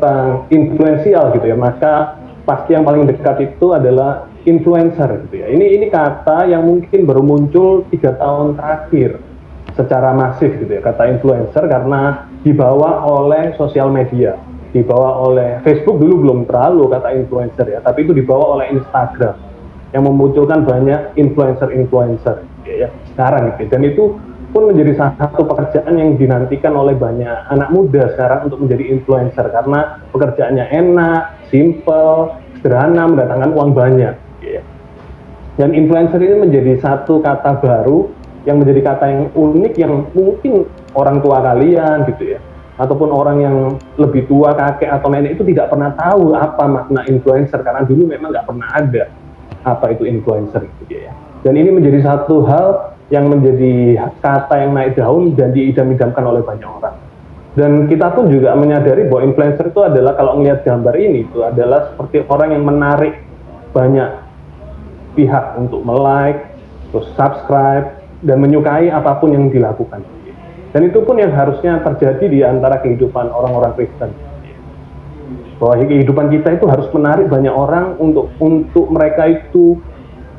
tentang influensial gitu ya, maka pasti yang paling dekat itu adalah influencer gitu ya. Ini kata yang mungkin baru muncul 3 tahun terakhir secara masif gitu ya, kata influencer, karena dibawa oleh sosial media, dibawa oleh Facebook. Dulu belum terlalu kata influencer ya, tapi itu dibawa oleh Instagram yang memunculkan banyak influencer ya sekarang gitu. Dan itu pun menjadi salah satu pekerjaan yang dinantikan oleh banyak anak muda sekarang untuk menjadi influencer, karena pekerjaannya enak, simple, sederhana, mendatangkan uang banyak ya. Dan influencer ini menjadi satu kata baru yang menjadi kata yang unik, yang mungkin orang tua kalian gitu ya, ataupun orang yang lebih tua, kakek atau nenek itu tidak pernah tahu apa makna influencer, karena dulu memang nggak pernah ada apa itu influencer gitu ya. Dan ini menjadi satu hal yang menjadi kata yang naik daun dan diidam-idamkan oleh banyak orang. Dan kita pun juga menyadari bahwa influencer itu adalah, kalau melihat gambar ini, itu adalah seperti orang yang menarik banyak pihak untuk like, terus subscribe, dan menyukai apapun yang dilakukan. Dan itu pun yang harusnya terjadi di antara kehidupan orang-orang Kristen. Bahwa kehidupan kita itu harus menarik banyak orang untuk mereka itu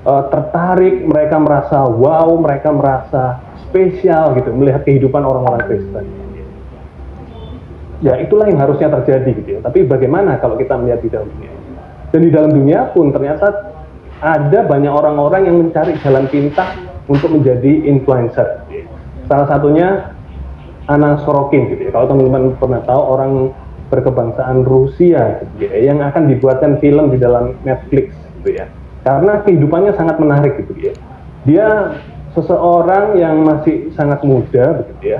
tertarik, mereka merasa wow, mereka merasa spesial gitu melihat kehidupan orang-orang Kristen. Ya itulah yang harusnya terjadi gitu ya. Tapi bagaimana kalau kita melihat di dalam dunia? Dan di dalam dunia pun ternyata ada banyak orang-orang yang mencari jalan pintas untuk menjadi influencer. Gitu ya. Salah satunya Anna Sorokin gitu ya. Kalau teman-teman pernah tahu, orang berkebangsaan Rusia gitu ya, yang akan dibuatkan film di dalam Netflix gitu ya. Karena kehidupannya sangat menarik gitu ya. Dia seseorang yang masih sangat muda begitu ya,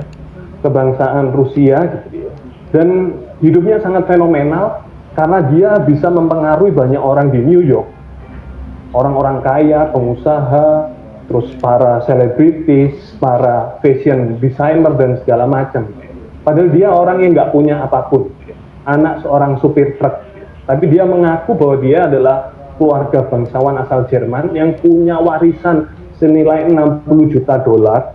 kebangsaan Rusia gitu ya. Dan hidupnya sangat fenomenal karena dia bisa mempengaruhi banyak orang di New York. Orang-orang kaya, pengusaha, terus para selebritis, para fashion designer dan segala macam. Padahal dia orang yang nggak punya apapun, anak seorang supir truk. Tapi dia mengaku bahwa dia adalah keluarga bangsawan asal Jerman yang punya warisan senilai 60 juta dolar,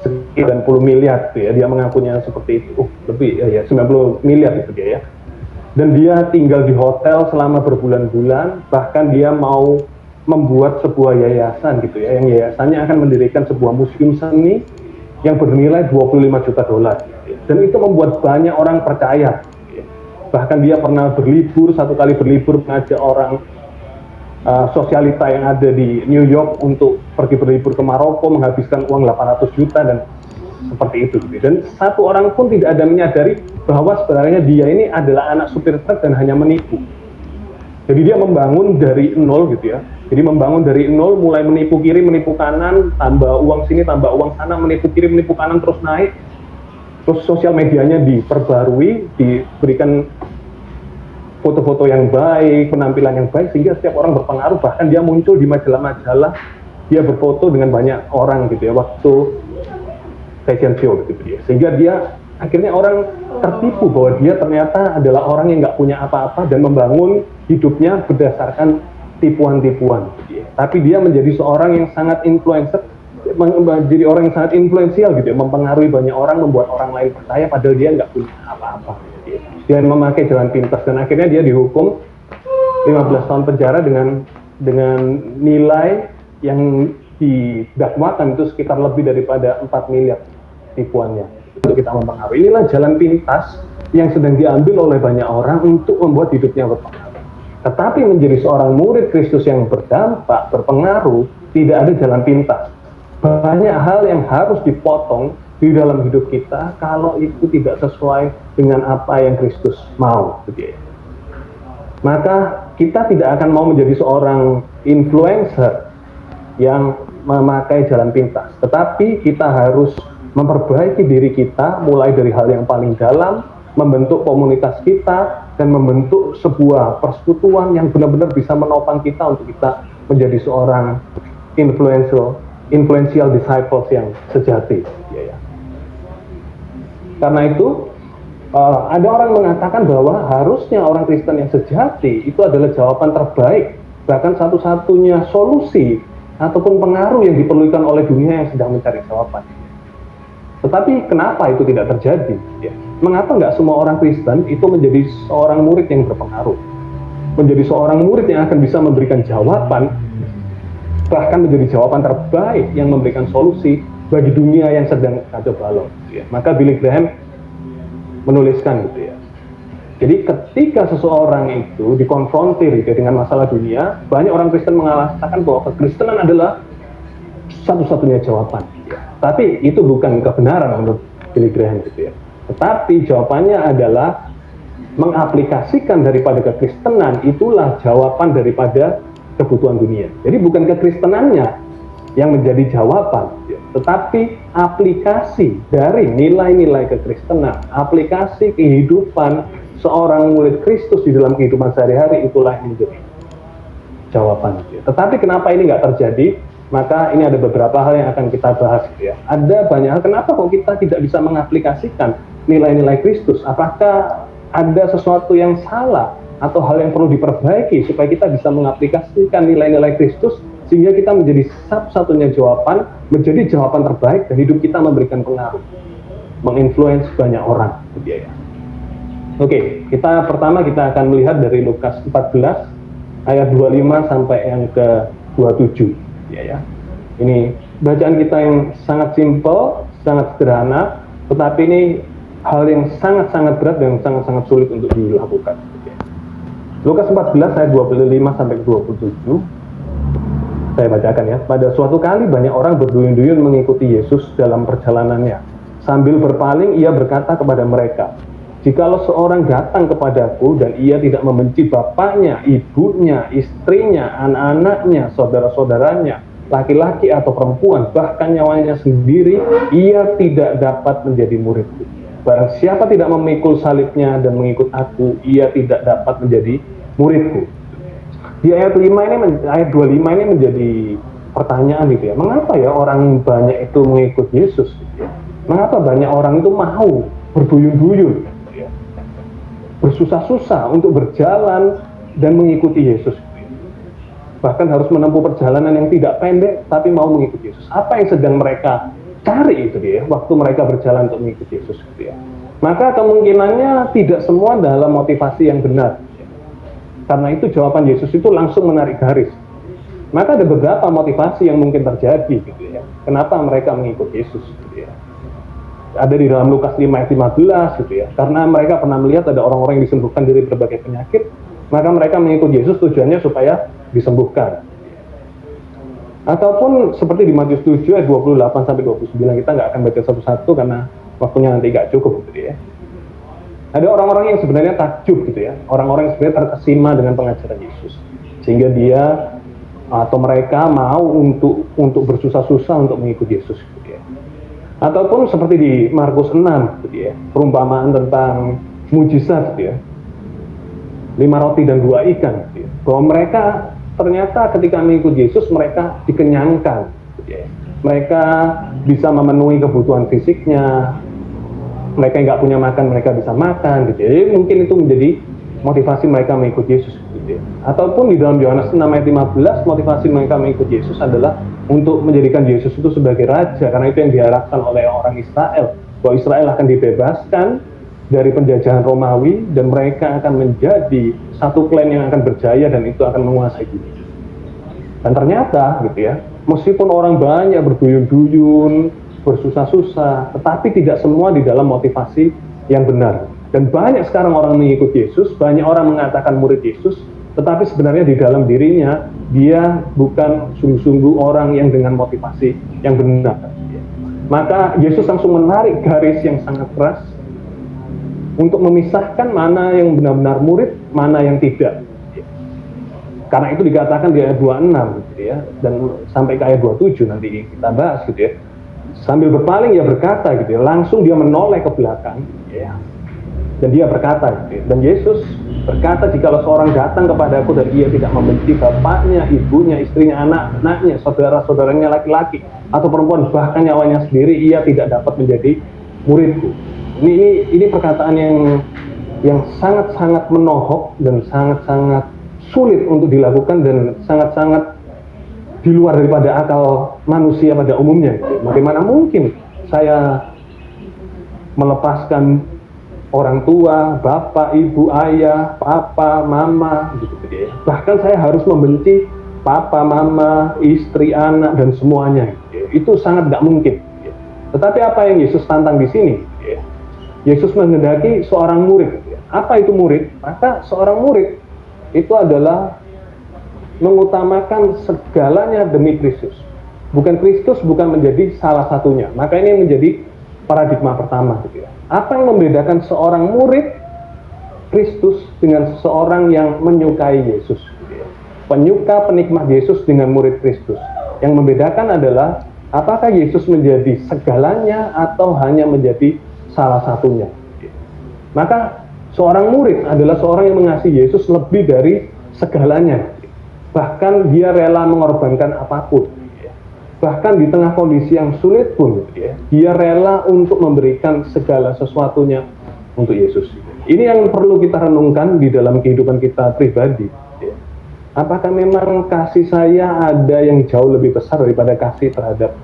sekitar 90 miliar gitu ya. Dia mengakunya seperti itu. Lebih ya 90 miliar itu dia ya. Dan dia tinggal di hotel selama berbulan-bulan, bahkan dia mau membuat sebuah yayasan gitu ya, yang yayasannya akan mendirikan sebuah museum seni yang bernilai 25 juta dolar. Dan itu membuat banyak orang percaya. Bahkan dia pernah satu kali berlibur mengajak orang sosialita yang ada di New York untuk pergi berlibur ke Maroko, menghabiskan uang 800 juta dan seperti itu. Dan satu orang pun tidak ada menyadari bahwa sebenarnya dia ini adalah anak supir truk dan hanya menipu. Jadi dia membangun dari nol gitu ya. Jadi membangun dari nol, mulai menipu kiri, menipu kanan, tambah uang sini, tambah uang sana, menipu kiri, menipu kanan, terus naik. Terus sosial medianya diperbarui, diberikan foto-foto yang baik, penampilan yang baik, sehingga setiap orang berpengaruh. Bahkan dia muncul di majalah-majalah, dia berfoto dengan banyak orang gitu ya, waktu fashion show gitu ya. Sehingga dia akhirnya orang tertipu bahwa dia ternyata adalah orang yang nggak punya apa-apa dan membangun hidupnya berdasarkan tipuan-tipuan gitu ya. Tapi dia menjadi seorang yang sangat influencer, menjadi orang yang sangat influensial gitu ya, mempengaruhi banyak orang, membuat orang lain percaya padahal dia nggak punya apa-apa gitu ya. Dia memakai jalan pintas dan akhirnya dia dihukum 15 tahun penjara dengan nilai yang didakwakan itu sekitar lebih daripada 4 miliar tipuannya untuk kita mempengaruhi. Inilah jalan pintas yang sedang diambil oleh banyak orang untuk membuat hidupnya berpengaruh. Tetapi menjadi seorang murid Kristus yang berdampak, berpengaruh, tidak ada jalan pintas. Banyak hal yang harus dipotong di dalam hidup kita kalau itu tidak sesuai dengan apa yang Kristus mau. Maka kita tidak akan mau menjadi seorang influencer yang memakai jalan pintas. Tetapi kita harus memperbaiki diri kita mulai dari hal yang paling dalam, membentuk komunitas kita, dan membentuk sebuah persekutuan yang benar-benar bisa menopang kita untuk kita menjadi seorang influential disciples yang sejati. Karena itu ada orang mengatakan bahwa harusnya orang Kristen yang sejati itu adalah jawaban terbaik, bahkan satu-satunya solusi ataupun pengaruh yang diperlukan oleh dunia yang sedang mencari jawaban. Tetapi kenapa itu tidak terjadi? Ya. Mengapa nggak semua orang Kristen itu menjadi seorang murid yang berpengaruh? Menjadi seorang murid yang akan bisa memberikan jawaban, bahkan menjadi jawaban terbaik yang memberikan solusi bagi dunia yang sedang kacau balau. Ya. Maka Billy Graham menuliskan gitu ya. Jadi ketika seseorang itu dikonfrontir gitu, dengan masalah dunia, banyak orang Kristen mengatakan bahwa kekristenan adalah satu-satunya jawaban. Ya. Tapi itu bukan kebenaran menurut Billy Graham gitu ya. Tetapi jawabannya adalah mengaplikasikan daripada kekristenan itulah jawaban daripada kebutuhan dunia. Jadi bukan kekristenannya yang menjadi jawaban, ya. Tetapi aplikasi dari nilai-nilai kekristenan, aplikasi kehidupan seorang murid Kristus di dalam kehidupan sehari-hari itulah yang menjadi jawaban. Ya. Tetapi kenapa ini nggak terjadi? Maka ini ada beberapa hal yang akan kita bahas ya. Ada banyak hal, kenapa kok kita tidak bisa mengaplikasikan nilai-nilai Kristus? Apakah ada sesuatu yang salah atau hal yang perlu diperbaiki supaya kita bisa mengaplikasikan nilai-nilai Kristus sehingga kita menjadi satu-satunya jawaban, menjadi jawaban terbaik dan hidup kita memberikan pengaruh, menginfluence banyak orang gitu ya. Oke, pertama kita akan melihat dari Lukas 14 ayat 25 sampai yang ke 27. Ya. Ini bacaan kita yang sangat simpel, sangat sederhana, tetapi ini hal yang sangat-sangat berat dan sangat-sangat sulit untuk dilakukan. Ya. Lukas 14 ayat 25 sampai 27. Saya bacakan ya. Pada suatu kali banyak orang berduyun-duyun mengikuti Yesus dalam perjalanannya. Sambil berpaling ia berkata kepada mereka, "Jikalau seorang datang kepadaku dan ia tidak membenci bapaknya, ibunya, istrinya, anak-anaknya, saudara-saudaranya, laki-laki atau perempuan, bahkan nyawanya sendiri, ia tidak dapat menjadi muridku. Barang siapa tidak memikul salibnya dan mengikut aku, ia tidak dapat menjadi muridku." Di ayat 25 ini menjadi pertanyaan gitu ya. Mengapa ya orang banyak itu mengikut Yesus gitu ya? Mengapa banyak orang itu mau berduyun-duyun? Bersusah-susah untuk berjalan dan mengikuti Yesus. Bahkan harus menempuh perjalanan yang tidak pendek, tapi mau mengikuti Yesus. Apa yang sedang mereka cari itu dia, waktu mereka berjalan untuk mengikuti Yesus gitu ya. Maka kemungkinannya tidak semua dalam motivasi yang benar. Karena itu jawaban Yesus itu langsung menarik garis. Maka ada beberapa motivasi yang mungkin terjadi gitu ya. Kenapa mereka mengikuti Yesus gitu ya. Ada di dalam Lukas 5 ayat 15 gitu ya. Karena mereka pernah melihat ada orang-orang yang disembuhkan dari berbagai penyakit, maka mereka mengikuti Yesus tujuannya supaya disembuhkan. Ataupun seperti di Matius 7 ayat 28 sampai 29, kita nggak akan baca satu-satu karena waktunya nanti nggak cukup gitu ya. Ada orang-orang yang sebenarnya takjub gitu ya. Orang-orang yang sebenarnya terkesima dengan pengajaran Yesus. Sehingga dia atau mereka mau untuk bersusah-susah untuk mengikuti Yesus gitu ya. Ataupun seperti di Markus 6 gitu ya, perumpamaan tentang mujizat gitu ya, 5 roti dan 2 ikan gitu ya, bahwa mereka ternyata ketika mengikuti Yesus mereka dikenyangkan gitu ya. Mereka bisa memenuhi kebutuhan fisiknya, mereka yang nggak punya makan mereka bisa makan gitu ya. Jadi mungkin itu menjadi motivasi mereka mengikuti Yesus gitu ya. Ataupun di dalam Yohanes 6 ayat 15, motivasi mereka mengikuti Yesus adalah untuk menjadikan Yesus itu sebagai raja, karena itu yang diharapkan oleh orang Israel, bahwa Israel akan dibebaskan dari penjajahan Romawi dan mereka akan menjadi satu klan yang akan berjaya dan itu akan menguasai dunia. Dan ternyata gitu ya, meskipun orang banyak berduyun-duyun, bersusah-susah, tetapi tidak semua di dalam motivasi yang benar. Dan banyak sekarang orang mengikuti Yesus, banyak orang mengatakan murid Yesus, tetapi sebenarnya di dalam dirinya dia bukan sungguh-sungguh orang yang dengan motivasi yang benar. Maka Yesus langsung menarik garis yang sangat keras untuk memisahkan mana yang benar-benar murid, mana yang tidak. Karena itu dikatakan di ayat 26 gitu ya, dan sampai ke ayat 27 nanti kita bahas gitu ya. Sambil berpaling ia berkata gitu ya, langsung dia menoleh ke belakang ya. Dan dia berkata gitu ya, dan Yesus berkata, "Jikalau seorang datang kepadaku dan ia tidak membenci bapaknya, ibunya, istrinya, anak-anaknya, saudara-saudaranya laki-laki atau perempuan, bahkan nyawanya sendiri, ia tidak dapat menjadi muridku." Ini perkataan yang sangat-sangat menohok dan sangat-sangat sulit untuk dilakukan dan sangat-sangat di luar daripada akal manusia pada umumnya. Bagaimana mungkin saya melepaskan orang tua, bapak, ibu, ayah, papa, mama, gitu ya. Bahkan saya harus membenci papa, mama, istri, anak, dan semuanya. Gitu ya. Itu sangat nggak mungkin. Gitu ya. Tetapi apa yang Yesus tantang di sini? Gitu ya. Yesus menghendaki seorang murid. Gitu ya. Apa itu murid? Maka seorang murid itu adalah mengutamakan segalanya demi Kristus. Bukan Kristus, bukan menjadi salah satunya. Maka ini menjadi paradigma pertama. Gitu ya. Apa yang membedakan seorang murid Kristus dengan seseorang yang menyukai Yesus? Penyuka penikmat Yesus dengan murid Kristus. Yang membedakan adalah apakah Yesus menjadi segalanya atau hanya menjadi salah satunya. Maka seorang murid adalah seorang yang mengasihi Yesus lebih dari segalanya. Bahkan dia rela mengorbankan apapun. Bahkan di tengah kondisi yang sulit pun, dia rela untuk memberikan segala sesuatunya untuk Yesus. Ini yang perlu kita renungkan di dalam kehidupan kita pribadi. Apakah memang kasih saya ada yang jauh lebih besar daripada kasih terhadap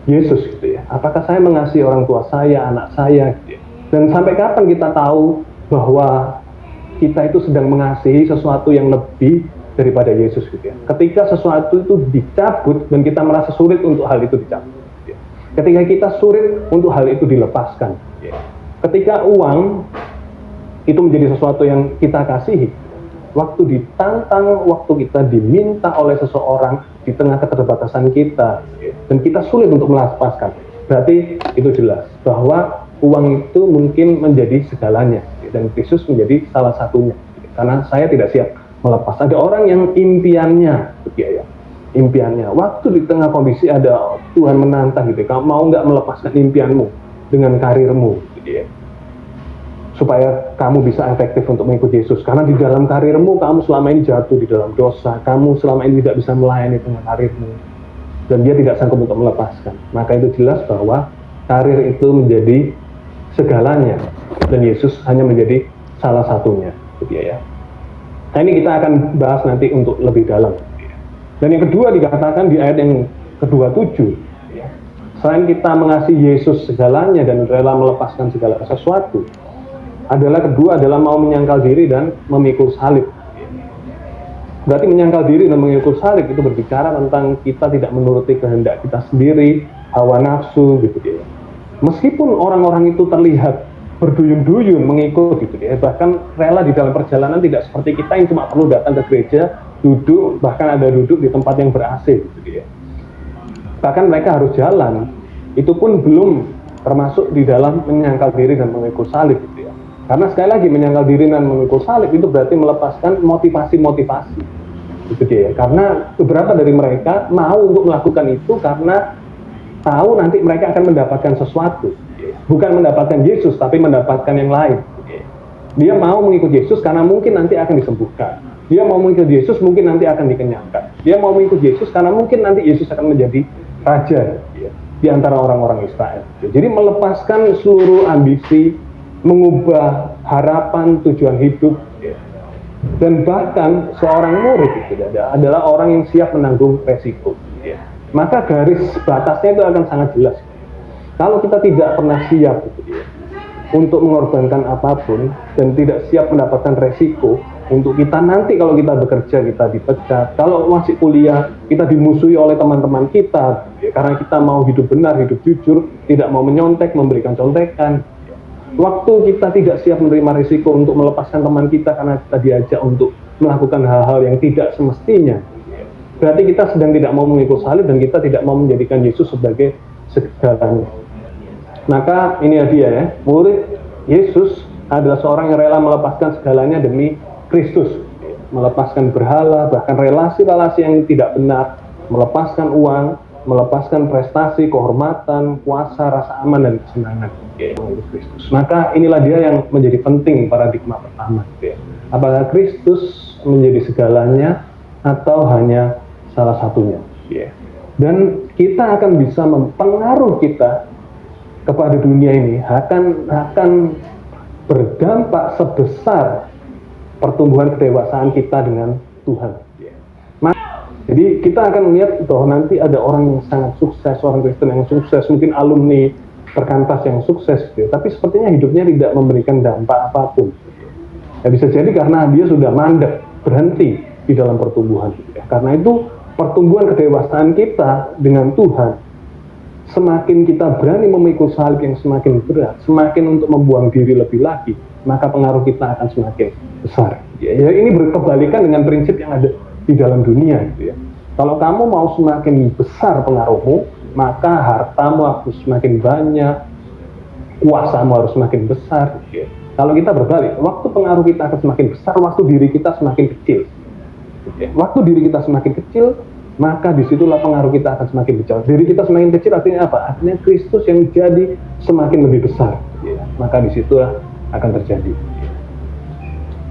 Yesus, gitu ya? Apakah saya mengasihi orang tua saya, anak saya, gitu ya? Dan sampai kapan kita tahu bahwa kita itu sedang mengasihi sesuatu yang lebih daripada Yesus, gitu ya? Ketika sesuatu itu dicabut dan kita merasa sulit untuk hal itu dicabut, gitu ya. Ketika kita sulit untuk hal itu dilepaskan, gitu ya. Ketika uang itu menjadi sesuatu yang kita kasihi, waktu ditantang, waktu kita diminta oleh seseorang di tengah keterbatasan kita, gitu ya, dan kita sulit untuk melepaskan, berarti itu jelas bahwa uang itu mungkin menjadi segalanya, gitu, dan Kristus menjadi salah satunya, gitu. Karena saya tidak siap melepas. Ada orang yang impiannya, ya, impiannya. Waktu di tengah kondisi ada Tuhan menantang, gitu. Kamu mau nggak melepaskan impianmu dengan karirmu, gitu ya, supaya kamu bisa efektif untuk mengikuti Yesus. Karena di dalam karirmu kamu selama ini jatuh di dalam dosa. Kamu selama ini tidak bisa melayani dengan karirmu, dan dia tidak sanggup untuk melepaskan. Maka itu jelas bahwa karir itu menjadi segalanya, dan Yesus hanya menjadi salah satunya, gitu ya. Nah, ini kita akan bahas nanti untuk lebih dalam. Dan yang kedua dikatakan di ayat yang ke-27, selain kita mengasihi Yesus segalanya dan rela melepaskan segala sesuatu, kedua adalah mau menyangkal diri dan memikul salib. Berarti menyangkal diri dan memikul salib itu berbicara tentang kita tidak menuruti kehendak kita sendiri, hawa nafsu, gitu ya. Meskipun orang-orang itu terlihat berduyun-duyun mengikut, gitu ya, bahkan rela di dalam perjalanan, tidak seperti kita yang cuma perlu datang ke gereja, duduk, bahkan ada duduk di tempat yang ber-AC, gitu ya. Bahkan mereka harus jalan, itu pun belum termasuk di dalam menyangkal diri dan memikul salib, gitu ya. Karena sekali lagi menyangkal diri dan memikul salib itu berarti melepaskan motivasi-motivasi, gitu ya. Karena beberapa dari mereka mau untuk melakukan itu karena tahu nanti mereka akan mendapatkan sesuatu. Bukan mendapatkan Yesus, tapi mendapatkan yang lain. Dia mau mengikut Yesus karena mungkin nanti akan disembuhkan. Dia mau mengikut Yesus mungkin nanti akan dikenyangkan. Dia mau mengikut Yesus karena mungkin nanti Yesus akan menjadi raja, di antara orang-orang Israel. Jadi melepaskan seluruh ambisi, mengubah harapan, tujuan hidup. Dan bahkan seorang murid itu adalah orang yang siap menanggung resiko. Maka garis batasnya itu akan sangat jelas. Kalau kita tidak pernah siap, gitu ya, untuk mengorbankan apapun dan tidak siap mendapatkan resiko untuk kita nanti kalau kita bekerja kita dipecat, kalau masih kuliah kita dimusuhi oleh teman-teman kita, ya, karena kita mau hidup benar, hidup jujur, tidak mau menyontek, memberikan contekan. Waktu kita tidak siap menerima risiko untuk melepaskan teman kita karena kita diajak untuk melakukan hal-hal yang tidak semestinya, berarti kita sedang tidak mau mengikut salib dan kita tidak mau menjadikan Yesus sebagai segalanya. Maka ini dia ya, murid Yesus adalah seorang yang rela melepaskan segalanya demi Kristus, melepaskan berhala, bahkan relasi-relasi yang tidak benar, melepaskan uang, melepaskan prestasi, kehormatan, kuasa, rasa aman dan kesenangan untuk Kristus. Maka inilah dia yang menjadi penting paradigma pertama, ya. Apakah Kristus menjadi segalanya atau hanya salah satunya, ya. Dan kita akan bisa mempengaruhi kita kepada dunia ini akan berdampak sebesar pertumbuhan kedewasaan kita dengan Tuhan. Jadi kita akan melihat bahwa nanti ada orang yang sangat sukses, orang Kristen yang sukses, mungkin alumni perkantas yang sukses gitu, tapi sepertinya hidupnya tidak memberikan dampak apapun. Ya, bisa jadi karena dia sudah mandek, berhenti di dalam pertumbuhan gitu ya. Karena itu pertumbuhan kedewasaan kita dengan Tuhan, semakin kita berani memikul salib yang semakin berat, semakin untuk membuang diri lebih lagi, maka pengaruh kita akan semakin besar. Ya, ini berkebalikan dengan prinsip yang ada di dalam dunia gitu ya. Kalau kamu mau semakin besar pengaruhmu, maka hartamu harus semakin banyak, kuasamu harus semakin besar gitu ya. Kalau kita berbalik, waktu pengaruh kita akan semakin besar, waktu diri kita semakin kecil. Waktu diri kita semakin kecil, maka disitulah pengaruh kita akan semakin besar. Diri kita semakin kecil artinya apa? Artinya Kristus yang jadi semakin lebih besar. Maka disitulah akan terjadi.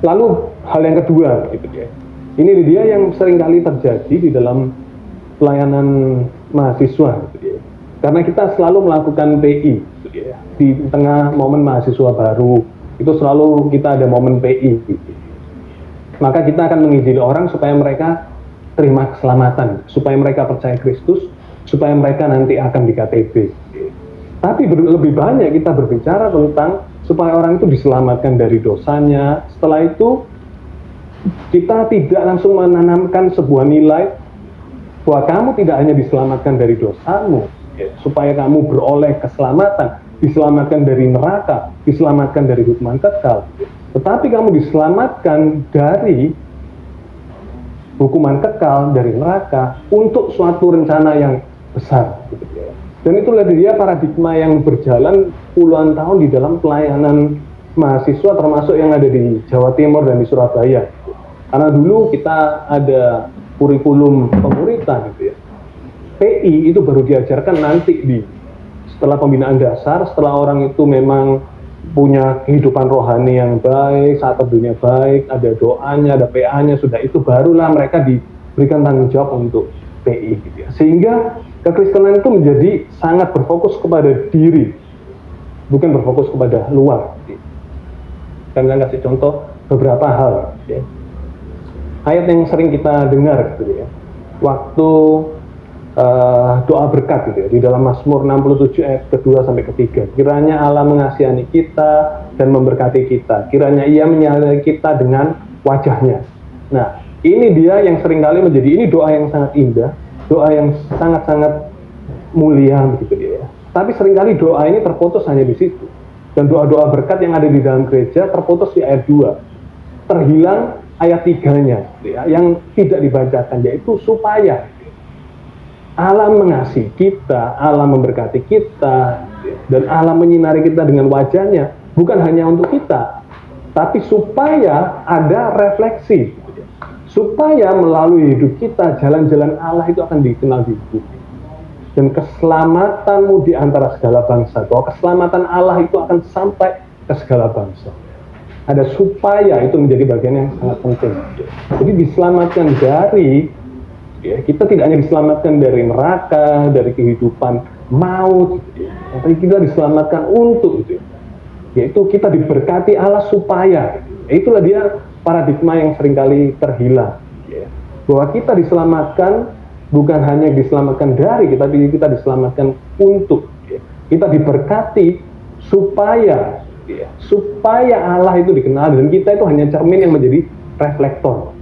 Lalu hal yang kedua, gitu ya. Ini dia yang seringkali terjadi di dalam pelayanan mahasiswa, gitu ya. Karena kita selalu melakukan PI, gitu ya. Di tengah momen mahasiswa baru, itu selalu kita ada momen PI. Maka kita akan menginjili orang supaya mereka terima keselamatan, supaya mereka percaya Kristus, supaya mereka nanti akan di KTB. Tapi lebih banyak kita berbicara tentang supaya orang itu diselamatkan dari dosanya. Setelah itu kita tidak langsung menanamkan sebuah nilai bahwa kamu tidak hanya diselamatkan dari dosamu, supaya kamu beroleh keselamatan, diselamatkan dari neraka, diselamatkan dari hukuman kekal, tetapi kamu diselamatkan dari hukuman kekal, dari neraka, untuk suatu rencana yang besar. Dan itulah dia paradigma yang berjalan puluhan tahun di dalam pelayanan mahasiswa, termasuk yang ada di Jawa Timur dan di Surabaya. Karena dulu kita ada kurikulum pemuritan gitu ya. PI itu baru diajarkan nanti setelah pembinaan dasar, setelah orang itu memang punya kehidupan rohani yang baik, saat teduhnya baik, ada doanya, ada PA-nya, sudah itu barulah mereka diberikan tanggung jawab untuk PI gitu ya. Sehingga kekristenan itu menjadi sangat berfokus kepada diri, bukan berfokus kepada luar. Dan saya kasih contoh beberapa hal ya. Ayat yang sering kita dengar gitu ya. Waktu doa berkat gitu ya, di dalam Mazmur 67 ayat kedua sampai ketiga. Kiranya Allah mengasihani kita dan memberkati kita. Kiranya Ia menyertai kita dengan wajahnya. Nah, ini dia yang seringkali menjadi, ini doa yang sangat indah, doa yang sangat-sangat mulia begitu ya. Tapi seringkali doa ini terputus hanya di situ. Dan doa-doa berkat yang ada di dalam gereja terputus di ayat 2. Terhilang ayat 3-nya gitu ya, yang tidak dibacakan, yaitu supaya Allah mengasihi kita, Allah memberkati kita, dan Allah menyinari kita dengan wajahnya, bukan hanya untuk kita, tapi supaya ada refleksi, supaya melalui hidup kita, jalan-jalan Allah itu akan dikenal di bumi. Dan keselamatanmu di antara segala bangsa, bahwa keselamatan Allah itu akan sampai ke segala bangsa. Ada supaya, itu menjadi bagian yang sangat penting. Jadi diselamatkan dari, ya, kita tidak hanya diselamatkan dari neraka, dari kehidupan maut, ya, tapi kita diselamatkan untuk itu, yaitu kita diberkati Allah supaya, ya, itulah dia paradigma yang seringkali terhilang, ya, bahwa kita diselamatkan bukan hanya diselamatkan dari, tapi kita diselamatkan untuk, ya, kita diberkati supaya, ya, supaya Allah itu dikenal, dan kita itu hanya cermin yang menjadi reflektor.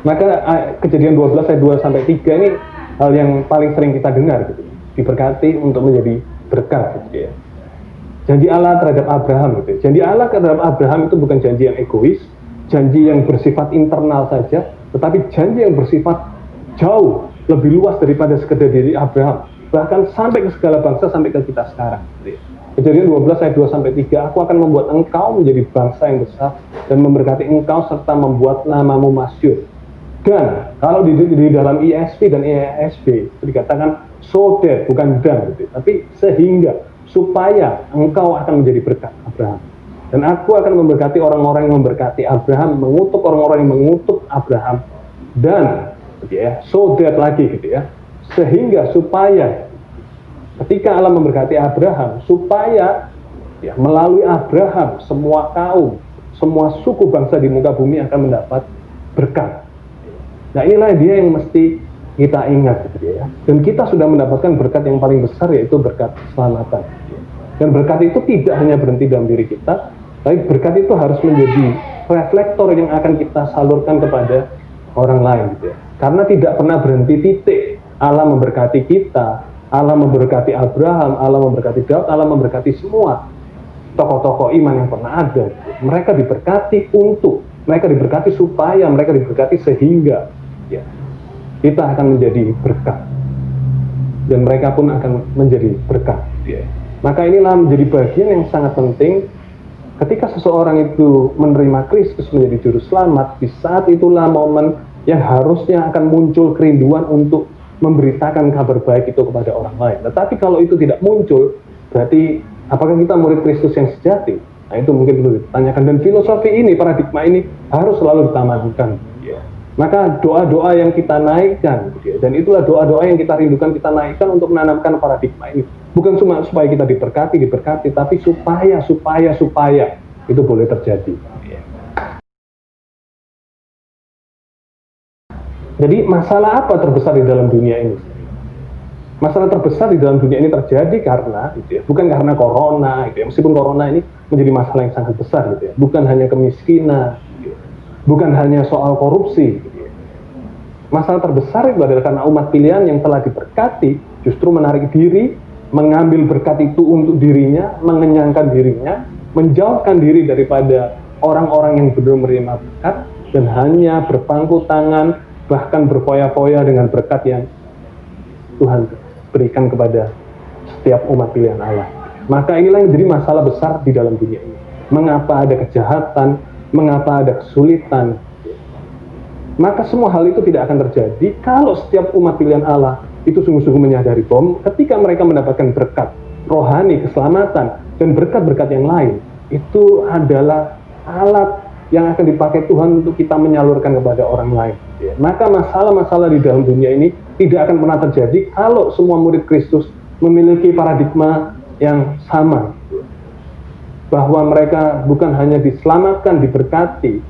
Maka Kejadian 12 ayat 2 sampai 3 ini hal yang paling sering kita dengar gitu. Diberkati untuk menjadi berkat gitu ya. Janji Allah terhadap Abraham gitu. Janji Allah terhadap Abraham itu bukan janji yang egois, janji yang bersifat internal saja, tetapi janji yang bersifat jauh lebih luas daripada sekedar diri Abraham, bahkan sampai ke segala bangsa, sampai ke kita sekarang gitu ya. Kejadian 12 ayat 2 sampai 3, aku akan membuat engkau menjadi bangsa yang besar dan memberkati engkau serta membuat namamu masyhur. Dan kalau di dalam ISV dan ESV itu dikatakan so that, bukan dan gitu, tapi sehingga, supaya engkau akan menjadi berkat Abraham. Dan aku akan memberkati orang-orang yang memberkati Abraham, mengutuk orang-orang yang mengutuk Abraham, dan gitu ya, so that lagi gitu ya, sehingga, supaya ketika Allah memberkati Abraham, supaya ya, melalui Abraham semua kaum, semua suku bangsa di muka bumi akan mendapat berkat. Nah, inilah dia yang mesti kita ingat gitu ya. Dan kita sudah mendapatkan berkat yang paling besar, yaitu berkat keselamatan. Dan berkat itu tidak hanya berhenti dalam diri kita, tapi berkat itu harus menjadi reflektor yang akan kita salurkan kepada orang lain gitu ya. Karena tidak pernah berhenti titik. Allah memberkati kita, Allah memberkati Abraham, Allah memberkati Daud, Allah memberkati semua tokoh-tokoh iman yang pernah ada. Mereka diberkati mereka diberkati supaya, mereka diberkati sehingga ya, kita akan menjadi berkat. Dan mereka pun akan menjadi berkat. Ya. Maka inilah menjadi bagian yang sangat penting. Ketika seseorang itu menerima Kristus menjadi juru selamat, di saat itulah momen yang harusnya akan muncul kerinduan untuk memberitakan kabar baik itu kepada orang lain. Tetapi kalau itu tidak muncul, berarti apakah kita murid Kristus yang sejati? Nah, itu mungkin perlu ditanyakan. Dan filosofi ini, paradigma ini harus selalu ditamankan. Ya. Maka doa-doa yang kita naikkan, ya, dan itulah doa-doa yang kita rindukan, kita naikkan untuk menanamkan paradigma ini. Bukan cuma supaya kita diberkati, tapi supaya itu boleh terjadi. Ya. Jadi masalah apa terbesar di dalam dunia ini? Masalah terbesar di dalam dunia ini terjadi karena, gitu ya, bukan karena corona, gitu ya. Meskipun corona ini menjadi masalah yang sangat besar, gitu ya. Bukan hanya kemiskinan, gitu ya. Bukan hanya soal korupsi, gitu ya. Masalah terbesar itu adalah karena umat pilihan yang telah diberkati justru menarik diri, mengambil berkat itu untuk dirinya, mengenyangkan dirinya, menjauhkan diri daripada orang-orang yang belum menerima berkat, dan hanya berpangku tangan, bahkan berfoya-foya dengan berkat yang Tuhan berikan kepada setiap umat pilihan Allah. Maka inilah yang menjadi masalah besar di dalam dunia ini. Mengapa ada kejahatan, mengapa ada kesulitan. Maka semua hal itu tidak akan terjadi kalau setiap umat pilihan Allah itu sungguh-sungguh menyadari bahwa ketika mereka mendapatkan berkat rohani, keselamatan, dan berkat-berkat yang lain, itu adalah alat yang akan dipakai Tuhan untuk kita menyalurkan kepada orang lain. Ya. Maka masalah-masalah di dalam dunia ini tidak akan pernah terjadi kalau semua murid Kristus memiliki paradigma yang sama. Bahwa mereka bukan hanya diselamatkan, diberkati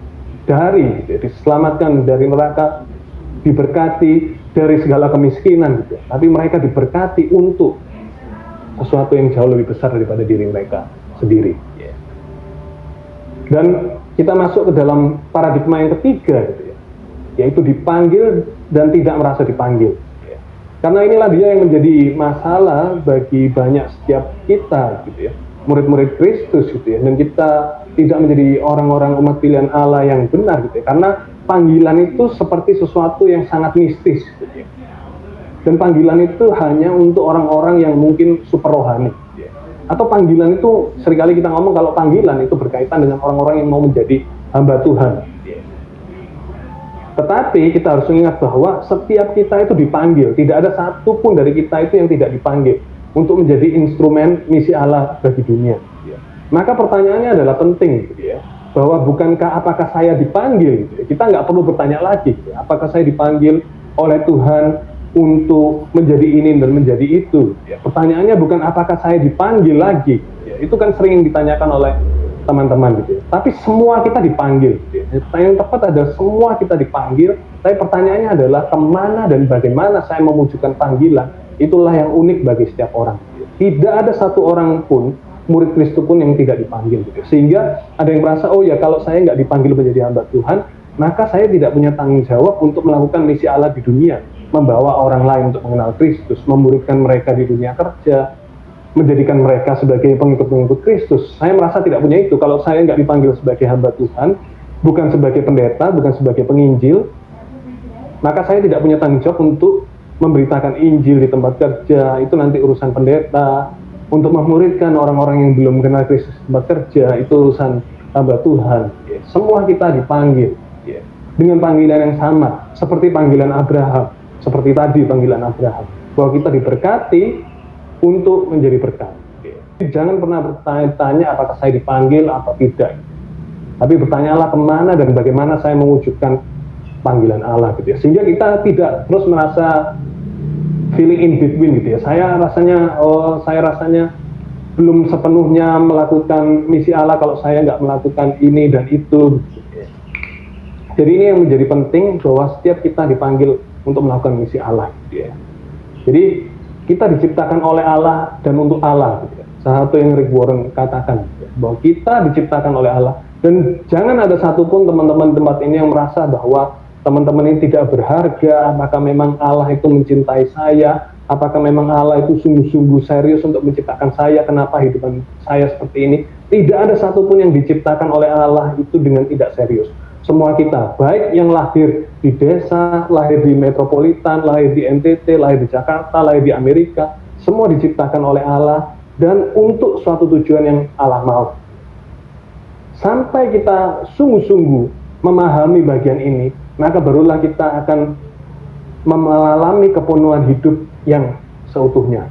diselamatkan dari neraka, diberkati dari segala kemiskinan, gitu. Tapi mereka diberkati untuk sesuatu yang jauh lebih besar daripada diri mereka sendiri. Ya. Dan kita masuk ke dalam paradigma yang ketiga, gitu ya, yaitu dipanggil dan tidak merasa dipanggil. Ya. Karena inilah dia yang menjadi masalah bagi banyak setiap kita, gitu ya, murid-murid Kristus, gitu ya, dan kita tidak menjadi orang-orang umat pilihan Allah yang benar, gitu ya, karena panggilan itu seperti sesuatu yang sangat mistis, gitu ya. Dan panggilan itu hanya untuk orang-orang yang mungkin super rohani. Atau panggilan itu, seringkali kita ngomong kalau panggilan itu berkaitan dengan orang-orang yang mau menjadi hamba Tuhan. Tetapi kita harus ingat bahwa setiap kita itu dipanggil. Tidak ada satupun dari kita itu yang tidak dipanggil untuk menjadi instrumen misi Allah bagi dunia. Maka pertanyaannya adalah penting, gitu ya, bahwa bukankah apakah saya dipanggil? Gitu ya. Kita nggak perlu bertanya lagi, gitu ya, apakah saya dipanggil oleh Tuhan untuk menjadi ini dan menjadi itu. Ya, pertanyaannya bukan apakah saya dipanggil lagi. Ya, itu kan sering yang ditanyakan oleh teman-teman, gitu ya. Tapi semua kita dipanggil. Gitu ya. Yang tepat adalah semua kita dipanggil. Tapi pertanyaannya adalah kemana dan bagaimana saya mewujudkan panggilan. Itulah yang unik bagi setiap orang. Gitu ya. Tidak ada satu orang pun, murid Kristus pun yang tidak dipanggil. Gitu ya. Sehingga ada yang merasa, oh ya kalau saya nggak dipanggil menjadi hamba Tuhan, maka saya tidak punya tanggung jawab untuk melakukan misi Allah di dunia. Membawa orang lain untuk mengenal Kristus, memuridkan mereka di dunia kerja, menjadikan mereka sebagai pengikut-pengikut Kristus. Saya merasa tidak punya itu. Kalau saya nggak dipanggil sebagai hamba Tuhan, bukan sebagai pendeta, bukan sebagai penginjil, maka saya tidak punya tanggung jawab untuk memberitakan Injil di tempat kerja. Itu nanti urusan pendeta. Untuk memuridkan orang-orang yang belum mengenal Kristus di tempat kerja, itu urusan hamba Tuhan. Semua kita dipanggil dengan panggilan yang sama, seperti panggilan Abraham. Seperti tadi panggilan Abraham, bahwa kita diberkati untuk menjadi berkat. Jangan pernah bertanya apakah saya dipanggil atau tidak. Tapi bertanyalah kemana dan bagaimana saya mewujudkan panggilan Allah, gitu ya. Sehingga kita tidak terus merasa feeling in between, gitu ya. Saya rasanya belum sepenuhnya melakukan misi Allah kalau saya nggak melakukan ini dan itu. Jadi ini yang menjadi penting, bahwa setiap kita dipanggil untuk melakukan misi Allah gitu ya. Jadi kita diciptakan oleh Allah dan untuk Allah gitu ya. Salah satu yang Rick Warren katakan gitu ya, bahwa kita diciptakan oleh Allah, dan jangan ada satupun teman-teman tempat ini yang merasa bahwa teman-teman ini tidak berharga. Apakah memang Allah itu mencintai saya? Apakah memang Allah itu sungguh-sungguh serius untuk menciptakan saya? Kenapa hidupan saya seperti ini? Tidak ada satupun yang diciptakan oleh Allah itu dengan tidak serius. Semua kita, baik yang lahir di desa, lahir di metropolitan, lahir di NTT, lahir di Jakarta, lahir di Amerika, semua diciptakan oleh Allah dan untuk suatu tujuan yang Allah mau. Sampai kita sungguh-sungguh memahami bagian ini, maka barulah kita akan mengalami kepenuhan hidup yang seutuhnya.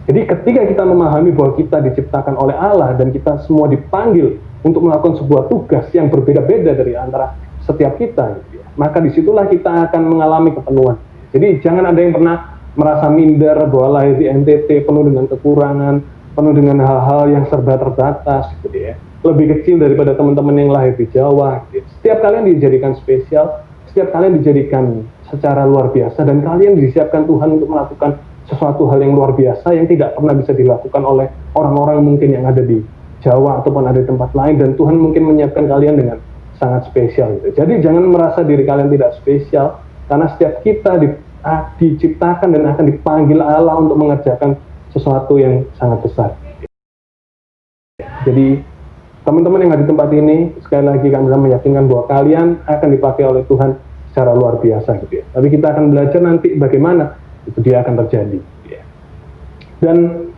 Jadi ketika kita memahami bahwa kita diciptakan oleh Allah dan kita semua dipanggil untuk melakukan sebuah tugas yang berbeda-beda dari antara setiap kita, maka disitulah kita akan mengalami kepenuhan. Jadi jangan ada yang pernah merasa minder bahwa lahir di NTT penuh dengan kekurangan, penuh dengan hal-hal yang serba terbatas, gitu ya. Lebih kecil daripada teman-teman yang lahir di Jawa. Gitu. Setiap kalian dijadikan spesial, setiap kalian dijadikan secara luar biasa, dan kalian disiapkan Tuhan untuk melakukan sesuatu hal yang luar biasa yang tidak pernah bisa dilakukan oleh orang-orang mungkin yang ada di Jawa ataupun ada di tempat lain, dan Tuhan mungkin menyiapkan kalian dengan sangat spesial gitu. Jadi jangan merasa diri kalian tidak spesial, karena setiap kita diciptakan dan akan dipanggil Allah untuk mengerjakan sesuatu yang sangat besar. Jadi teman-teman yang ada di tempat ini, sekali lagi kami meyakinkan bahwa kalian akan dipakai oleh Tuhan secara luar biasa gitu ya. Tapi kita akan belajar nanti bagaimana itu dia akan terjadi gitu ya. Dan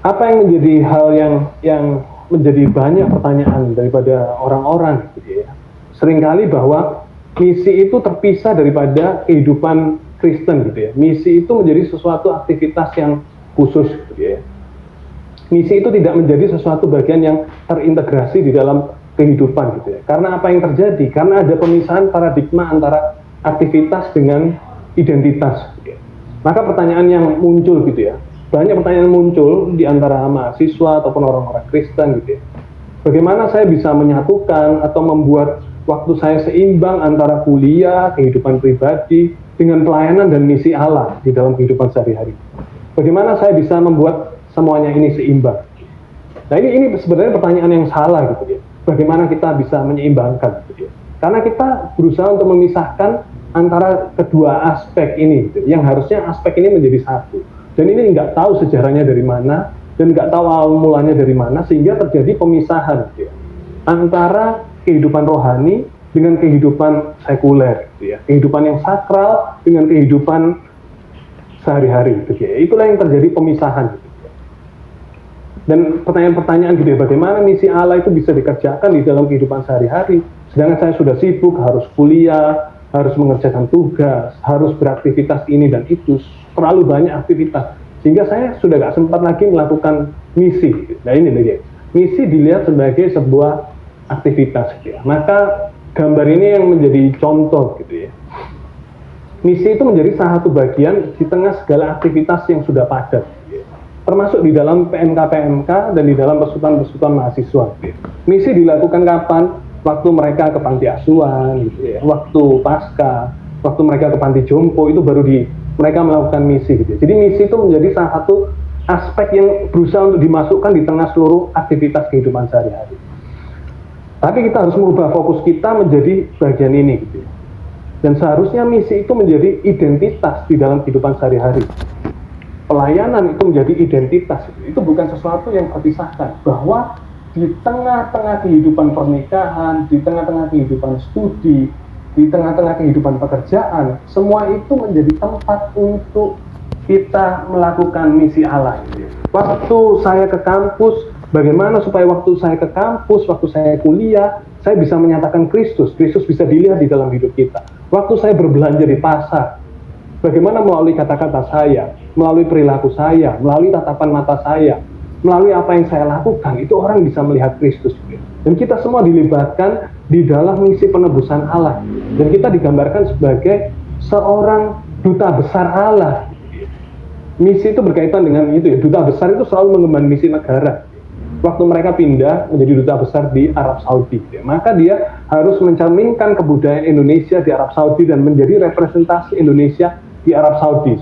apa yang menjadi hal yang menjadi banyak pertanyaan daripada orang-orang gitu ya. Seringkali bahwa misi itu terpisah daripada kehidupan Kristen gitu ya. Misi itu menjadi sesuatu aktivitas yang khusus gitu ya. Misi itu tidak menjadi sesuatu bagian yang terintegrasi di dalam kehidupan gitu ya. Karena apa yang terjadi? Karena ada pemisahan paradigma antara aktivitas dengan identitas gitu ya. Maka pertanyaan yang muncul gitu ya, banyak pertanyaan muncul di antara mahasiswa ataupun orang-orang Kristen gitu ya. Bagaimana saya bisa menyatukan atau membuat waktu saya seimbang antara kuliah, kehidupan pribadi dengan pelayanan dan misi Allah di dalam kehidupan sehari-hari? Bagaimana saya bisa membuat semuanya ini seimbang? Nah ini sebenarnya pertanyaan yang salah gitu ya. Bagaimana kita bisa menyeimbangkan gitu ya? Karena kita berusaha untuk memisahkan antara kedua aspek ini gitu, yang harusnya aspek ini menjadi satu. Dan ini nggak tahu sejarahnya dari mana dan nggak tahu awal mulanya dari mana, sehingga terjadi pemisahan gitu ya, antara kehidupan rohani dengan kehidupan sekuler gitu ya. Kehidupan yang sakral dengan kehidupan sehari-hari gitu ya. Itulah yang terjadi pemisahan gitu. Dan pertanyaan-pertanyaan gitu ya, bagaimana misi Allah itu bisa dikerjakan di dalam kehidupan sehari-hari, sedangkan saya sudah sibuk, harus kuliah, harus mengerjakan tugas, harus beraktivitas ini dan itu, terlalu banyak aktivitas, sehingga saya sudah gak sempat lagi melakukan misi. Nah ini nih, misi dilihat sebagai sebuah aktivitas gitu ya. Maka gambar ini yang menjadi contoh gitu ya. Misi itu menjadi salah satu bagian di tengah segala aktivitas yang sudah padat, termasuk di dalam PMK-PMK dan di dalam persekutuan-persekutuan mahasiswa. Misi dilakukan kapan? Waktu mereka ke panti asuhan, gitu ya. Waktu pasca, waktu mereka ke panti jompo, itu baru mereka melakukan misi. Gitu. Jadi misi itu menjadi salah satu aspek yang berusaha untuk dimasukkan di tengah seluruh aktivitas kehidupan sehari-hari. Tapi kita harus mengubah fokus kita menjadi bagian ini. Gitu ya. Dan seharusnya misi itu menjadi identitas di dalam kehidupan sehari-hari. Pelayanan itu menjadi identitas, itu bukan sesuatu yang terpisahkan, bahwa di tengah-tengah kehidupan pernikahan, di tengah-tengah kehidupan studi, di tengah-tengah kehidupan pekerjaan, semua itu menjadi tempat untuk kita melakukan misi Allah. Waktu saya ke kampus, bagaimana supaya waktu saya ke kampus, waktu saya kuliah, saya bisa menyatakan Kristus bisa dilihat di dalam hidup kita. Waktu saya berbelanja di pasar, bagaimana melalui kata-kata saya, melalui perilaku saya, melalui tatapan mata saya, melalui apa yang saya lakukan, itu orang bisa melihat Kristus. Dan kita semua dilibatkan di dalam misi penebusan Allah. Dan kita digambarkan sebagai seorang duta besar Allah. Misi itu berkaitan dengan itu ya. Duta besar itu selalu mengemban misi negara. waktu mereka pindah menjadi duta besar di Arab Saudi. Maka dia harus mencerminkan kebudayaan Indonesia di Arab Saudi dan menjadi representasi Indonesia di Arab Saudi.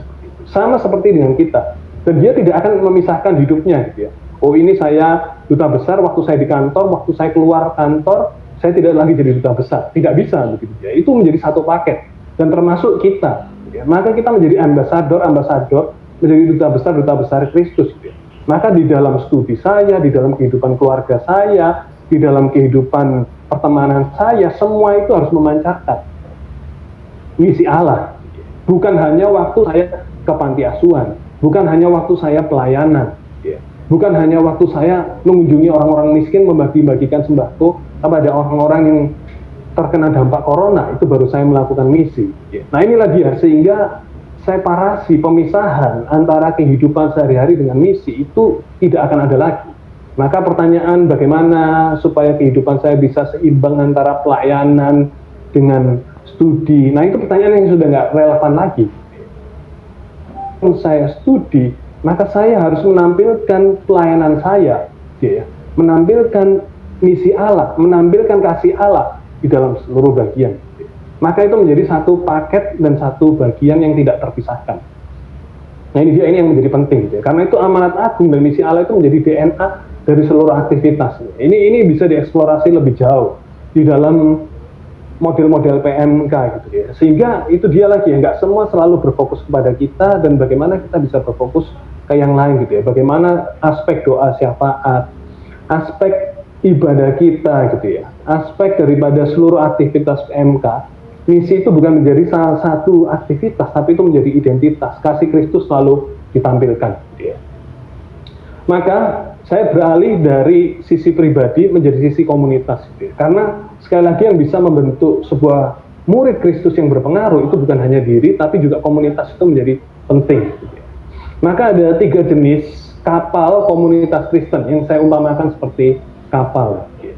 Sama seperti dengan kita. Dan dia tidak akan memisahkan hidupnya gitu ya. Oh, ini saya duta besar waktu saya di kantor, waktu saya keluar kantor, saya tidak lagi jadi duta besar. Tidak bisa begitu ya. Itu menjadi satu paket dan termasuk kita. Gitu ya. Maka kita menjadi ambasador, menjadi duta besar Kristus. Gitu ya. Maka di dalam studi saya, di dalam kehidupan keluarga saya, di dalam kehidupan pertemanan saya, semua itu harus memancarkan misi Allah. Bukan hanya waktu saya ke panti asuhan, bukan hanya waktu saya pelayanan, bukan hanya waktu saya mengunjungi orang-orang miskin, membagi-bagikan sembako kepada orang-orang yang terkena dampak corona, itu baru saya melakukan misi. Nah inilah dia, sehingga separasi, pemisahan antara kehidupan sehari-hari dengan misi itu tidak akan ada lagi. Maka pertanyaan bagaimana supaya kehidupan saya bisa seimbang antara pelayanan dengan studi, nah itu pertanyaan yang sudah nggak relevan lagi. Kalau saya studi, maka saya harus menampilkan pelayanan saya, menampilkan misi Allah, menampilkan kasih Allah di dalam seluruh bagian. Maka itu menjadi satu paket dan satu bagian yang tidak terpisahkan. Nah ini yang menjadi penting, karena itu amanat agung dan misi Allah itu menjadi DNA dari seluruh aktivitas. Ini bisa dieksplorasi lebih jauh di dalam model-model PMK gitu ya. Sehingga itu dia lagi ya, nggak semua selalu berfokus kepada kita dan bagaimana kita bisa berfokus ke yang lain gitu ya. Bagaimana aspek doa syafaat, aspek ibadah kita gitu ya, aspek daripada seluruh aktivitas PMK. Misi itu bukan menjadi salah satu aktivitas, tapi itu menjadi identitas. Kasih Kristus selalu ditampilkan. Gitu ya. Maka saya beralih dari sisi pribadi menjadi sisi komunitas. Gitu ya. Karena sekali lagi yang bisa membentuk sebuah murid Kristus yang berpengaruh itu bukan hanya diri, tapi juga komunitas itu menjadi penting. Gitu ya. Maka ada 3 jenis kapal komunitas Kristen yang saya umpamakan seperti kapal. Gitu ya.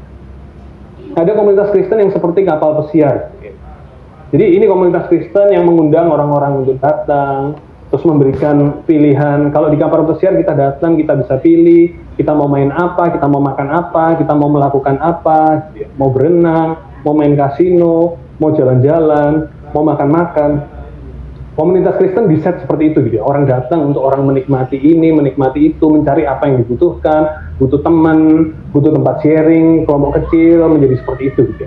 Ada komunitas Kristen yang seperti kapal pesiar. Gitu ya. Jadi ini komunitas Kristen yang mengundang orang-orang untuk datang, terus memberikan pilihan. Kalau di kapal pesiar kita datang, kita bisa pilih, kita mau main apa, kita mau makan apa, kita mau melakukan apa, mau berenang, mau main kasino, mau jalan-jalan, mau makan-makan. Komunitas Kristen diset seperti itu gitu. Orang datang untuk orang menikmati ini, menikmati itu, mencari apa yang dibutuhkan, butuh teman, butuh tempat sharing, kelompok kecil, menjadi seperti itu gitu.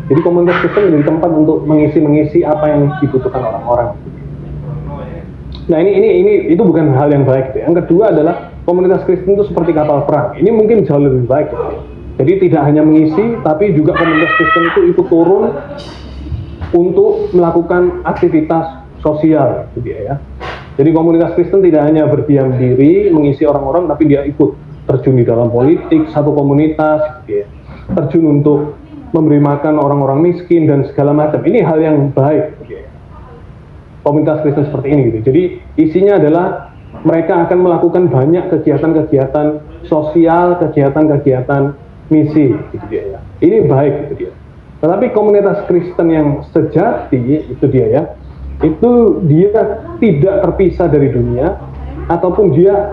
Jadi komunitas Kristen menjadi tempat untuk mengisi apa yang dibutuhkan orang-orang. Nah ini itu bukan hal yang baik. Gitu. Yang kedua adalah komunitas Kristen itu seperti kapal perang. Ini mungkin jauh lebih baik. Gitu. Jadi tidak hanya mengisi, tapi juga komunitas Kristen itu ikut turun untuk melakukan aktivitas sosial, gitu ya. Jadi komunitas Kristen tidak hanya berdiam diri mengisi orang-orang, tapi dia ikut terjun di dalam politik satu komunitas, gitu ya. Terjun untuk memberi makan orang-orang miskin dan segala macam. Ini hal yang baik. Komunitas Kristen seperti ini gitu. Jadi isinya adalah mereka akan melakukan banyak kegiatan-kegiatan sosial, kegiatan-kegiatan misi gitu dia ya. Ini baik gitu dia. Tetapi komunitas Kristen yang sejati itu dia ya. Itu dia tidak terpisah dari dunia ataupun dia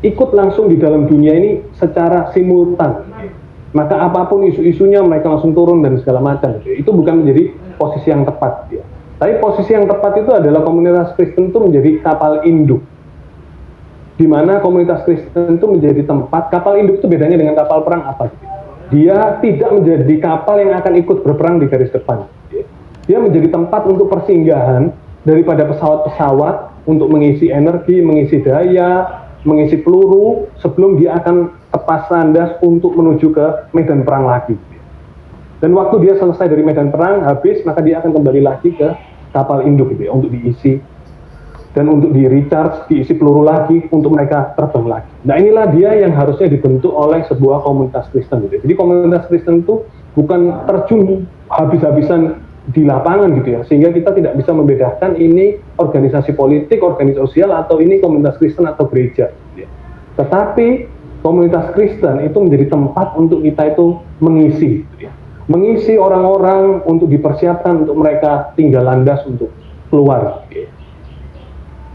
ikut langsung di dalam dunia ini secara simultan. Maka apapun isu-isunya mereka langsung turun dan segala macam. Itu bukan menjadi posisi yang tepat. Ya. Tapi posisi yang tepat itu adalah komunitas Kristen itu menjadi kapal induk. Di mana komunitas Kristen itu menjadi tempat, kapal induk itu bedanya dengan kapal perang apa? Dia tidak menjadi kapal yang akan ikut berperang di garis depan. Dia menjadi tempat untuk persinggahan daripada pesawat-pesawat untuk mengisi energi, mengisi daya, mengisi peluru sebelum dia akan tepas landas untuk menuju ke medan perang lagi. Dan waktu dia selesai dari medan perang habis, maka dia akan kembali lagi ke kapal induk gitu ya, untuk diisi dan untuk di recharge, diisi peluru lagi untuk mereka terbang lagi. Nah inilah dia yang harusnya dibentuk oleh sebuah komunitas Kristen gitu ya. Jadi komunitas Kristen itu bukan terjun habis-habisan di lapangan gitu ya, sehingga kita tidak bisa membedakan ini organisasi politik, organisasi sosial, atau ini komunitas Kristen atau gereja gitu ya. Tetapi komunitas Kristen itu menjadi tempat untuk kita itu mengisi gitu ya. Mengisi orang-orang untuk dipersiapkan untuk mereka tinggal landas untuk keluar gitu ya.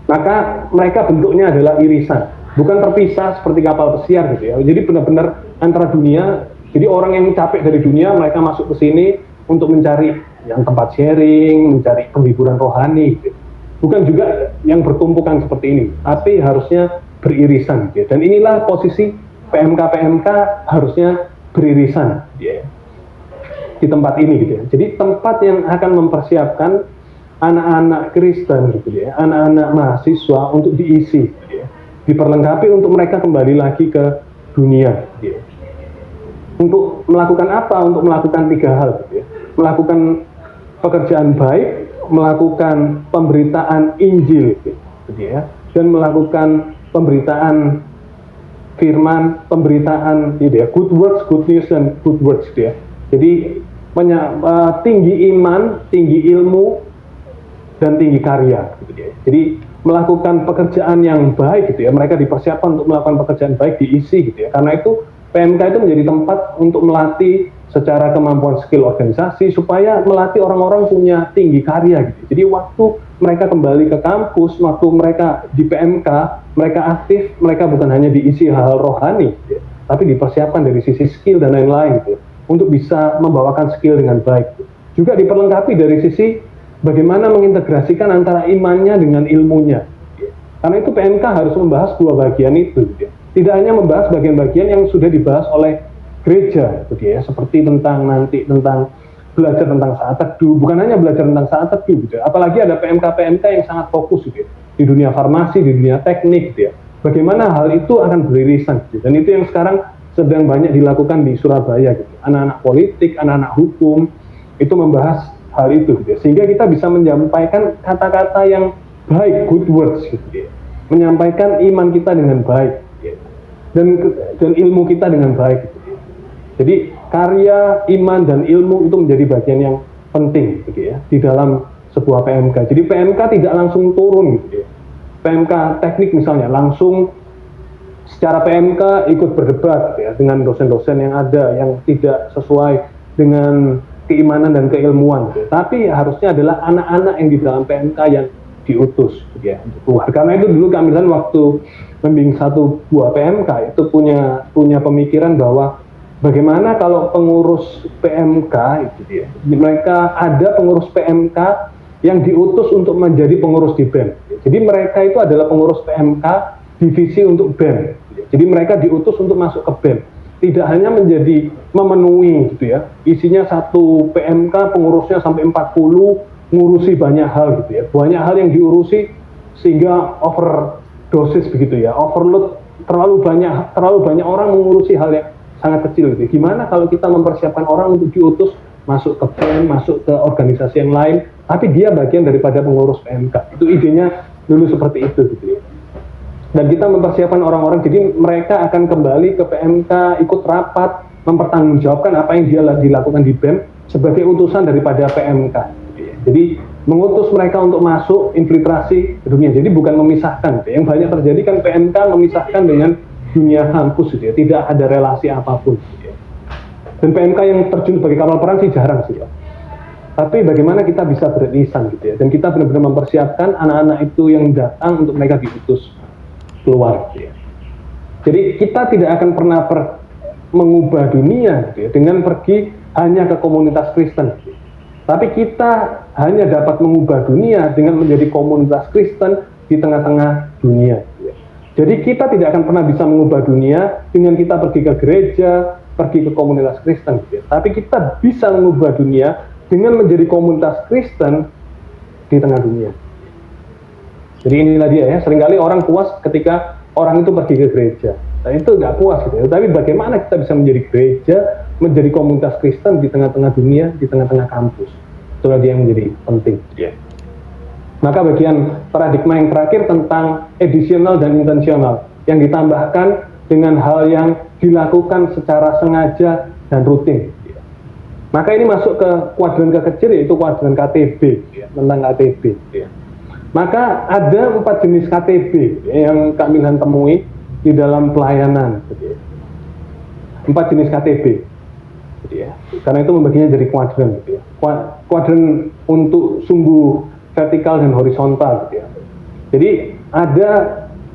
Maka mereka bentuknya adalah irisan, bukan terpisah seperti kapal pesiar gitu ya. Jadi benar-benar antara dunia, jadi orang yang capek dari dunia mereka masuk ke sini untuk mencari yang tempat sharing, mencari penghiburan rohani gitu. Bukan juga yang bertumpukan seperti ini, tapi harusnya beririsan gitu ya. Dan inilah posisi PMK harusnya beririsan gitu ya, di tempat ini gitu ya. Jadi tempat yang akan mempersiapkan anak-anak Kristen gitu ya, anak-anak mahasiswa untuk diisi gitu ya. Diperlengkapi untuk mereka kembali lagi ke dunia gitu ya. Untuk melakukan apa? Untuk melakukan 3 hal gitu ya. Melakukan pekerjaan baik, melakukan pemberitaan Injil gitu ya, dan melakukan pemberitaan firman, pemberitaan gitu ya, good words, good news, dan good words gitu ya. Jadi tinggi iman, tinggi ilmu, dan tinggi karya gitu ya. Jadi melakukan pekerjaan yang baik gitu ya, mereka dipersiapkan untuk melakukan pekerjaan baik, diisi gitu ya. Karena itu PMK itu menjadi tempat untuk melatih secara kemampuan skill organisasi, supaya melatih orang-orang punya tinggi karya gitu. Jadi waktu mereka kembali ke kampus, waktu mereka di PMK, mereka aktif, mereka bukan hanya diisi hal-hal rohani gitu ya, tapi dipersiapkan dari sisi skill dan lain-lain gitu, untuk bisa membawakan skill dengan baik gitu. Juga diperlengkapi dari sisi bagaimana mengintegrasikan antara imannya dengan ilmunya gitu. Karena itu PMK harus membahas 2 bagian itu gitu ya. Tidak hanya membahas bagian-bagian yang sudah dibahas oleh gereja gitu ya, seperti tentang belajar tentang saat teduh, bukan hanya belajar tentang saat teduh gitu ya. Apalagi ada PMK yang sangat fokus gitu ya, di dunia farmasi, di dunia teknik gitu ya. Bagaimana hal itu akan beririsan gitu. Dan itu yang sekarang sedang banyak dilakukan di Surabaya gitu. Anak-anak politik, anak-anak hukum itu membahas hal itu gitu ya. Sehingga kita bisa menyampaikan kata-kata yang baik, good words gitu ya. Menyampaikan iman kita dengan baik gitu ya. Dan ilmu kita dengan baik gitu. Jadi karya, iman, dan ilmu itu menjadi bagian yang penting gitu ya, di dalam sebuah PMK. Jadi PMK tidak langsung turun gitu ya. PMK teknik misalnya langsung secara PMK ikut berdebat gitu ya, dengan dosen-dosen yang ada yang tidak sesuai dengan keimanan dan keilmuan gitu ya. Tapi harusnya adalah anak-anak yang di dalam PMK yang diutus gitu ya, untuk keluar. Karena itu dulu kami waktu membimbing satu buah PMK itu punya pemikiran bahwa bagaimana kalau pengurus PMK itu ya, mereka ada pengurus PMK yang diutus untuk menjadi pengurus di BEM. Jadi mereka itu adalah pengurus PMK divisi untuk BEM. Jadi mereka diutus untuk masuk ke BEM. Tidak hanya menjadi memenuhi gitu ya, isinya satu PMK pengurusnya sampai 40, ngurusi banyak hal gitu ya. Banyak hal yang diurusi sehingga overdosis begitu ya, overload, terlalu banyak orang mengurusi hal yang sangat kecil gitu. Gimana kalau kita mempersiapkan orang untuk diutus masuk ke BEM, masuk ke organisasi yang lain, tapi dia bagian daripada pengurus PMK. Itu idenya dulu seperti itu gitu ya. Dan kita mempersiapkan orang-orang, jadi mereka akan kembali ke PMK, ikut rapat, mempertanggungjawabkan apa yang dia dilakukan di BEM sebagai utusan daripada PMK gitu ya. Jadi mengutus mereka untuk masuk infiltrasi dunia. Jadi bukan memisahkan gitu ya. Yang banyak terjadi kan PMK memisahkan dengan dunia kampus gitu ya, tidak ada relasi apapun gitu ya. Dan PMK yang terjun sebagai kapal perang sih jarang sih ya. Tapi bagaimana kita bisa beririsan gitu ya, dan kita benar-benar mempersiapkan anak-anak itu yang datang untuk mereka diutus keluar gitu ya. Jadi kita tidak akan pernah mengubah dunia gitu ya, dengan pergi hanya ke komunitas Kristen gitu. Tapi kita hanya dapat mengubah dunia dengan menjadi komunitas Kristen di tengah-tengah dunia gitu ya. Jadi kita tidak akan pernah bisa mengubah dunia dengan kita pergi ke gereja, pergi ke komunitas Kristen gitu ya. Tapi kita bisa mengubah dunia dengan menjadi komunitas Kristen di tengah dunia. Jadi inilah dia ya, seringkali orang puas ketika orang itu pergi ke gereja. Nah itu nggak puas gitu ya. Tapi bagaimana kita bisa menjadi gereja, menjadi komunitas Kristen di tengah-tengah dunia, di tengah-tengah kampus. Itulah dia yang menjadi penting ya. Maka bagian paradigma yang terakhir tentang edisional dan intensional, yang ditambahkan dengan hal yang dilakukan secara sengaja dan rutin. Maka ini masuk ke kuadran kecil, yaitu kuadran KTB ya, tentang KTB ya. Maka ada 4 jenis KTB ya, yang kami temui di dalam pelayanan gitu ya. 4 jenis KTB gitu ya. Karena itu membaginya jadi kuadran gitu ya. Kuadran untuk sumbu vertikal dan horizontal gitu ya. Jadi ada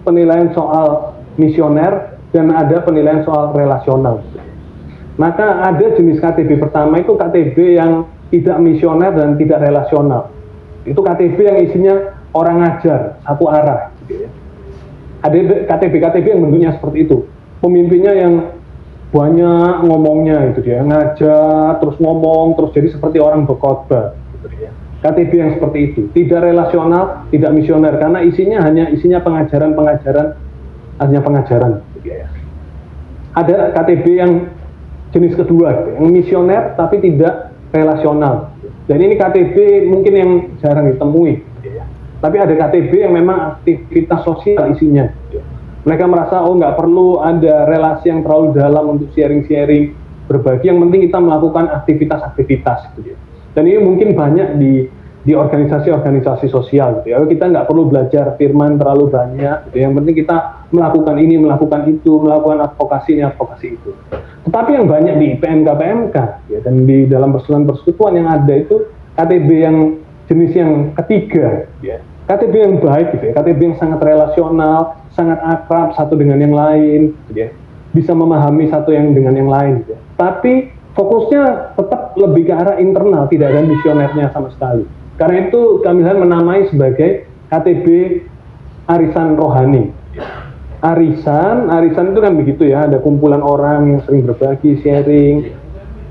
penilaian soal misioner, dan ada penilaian soal relasional. Maka ada jenis KTB pertama itu KTB yang tidak misioner dan tidak relasional. Itu KTB yang isinya orang ngajar satu arah. Gitu ya. Ada KTB yang bentuknya seperti itu. Pemimpinnya yang banyak ngomongnya itu dia, ngajar terus ngomong terus jadi seperti orang berkhotbah. Gitu ya. KTB yang seperti itu, tidak relasional, tidak misioner karena isinya pengajaran, hanya pengajaran. Gitu ya. Ada KTB yang jenis kedua, gitu, yang misioner tapi tidak relasional. Dan ini KTB mungkin yang jarang ditemui. Gitu ya. Tapi ada KTB yang memang aktivitas sosial isinya. Gitu ya. Mereka merasa nggak perlu ada relasi yang terlalu dalam untuk sharing-sharing, berbagi. Yang penting kita melakukan aktivitas-aktivitas. Gitu ya. Dan ini mungkin banyak di organisasi-organisasi sosial. Gitu ya. Kita nggak perlu belajar firman terlalu banyak. Gitu ya. Yang penting kita melakukan ini, melakukan itu, melakukan advokasi itu. Tetapi yang banyak di PMK, ya, dan di dalam persekutuan yang ada itu KTB yang jenis yang ketiga. Ya. KTB yang baik, gitu ya. KTB yang sangat relasional, sangat akrab satu dengan yang lain, gitu ya. Bisa memahami satu yang dengan yang lain. Gitu ya. Tapi fokusnya tetap lebih ke arah internal, tidak ada misionernya sama sekali. Karena itu Kamilan menamai sebagai KTB arisan rohani. Arisan itu kan begitu ya, ada kumpulan orang yang sering berbagi, sharing,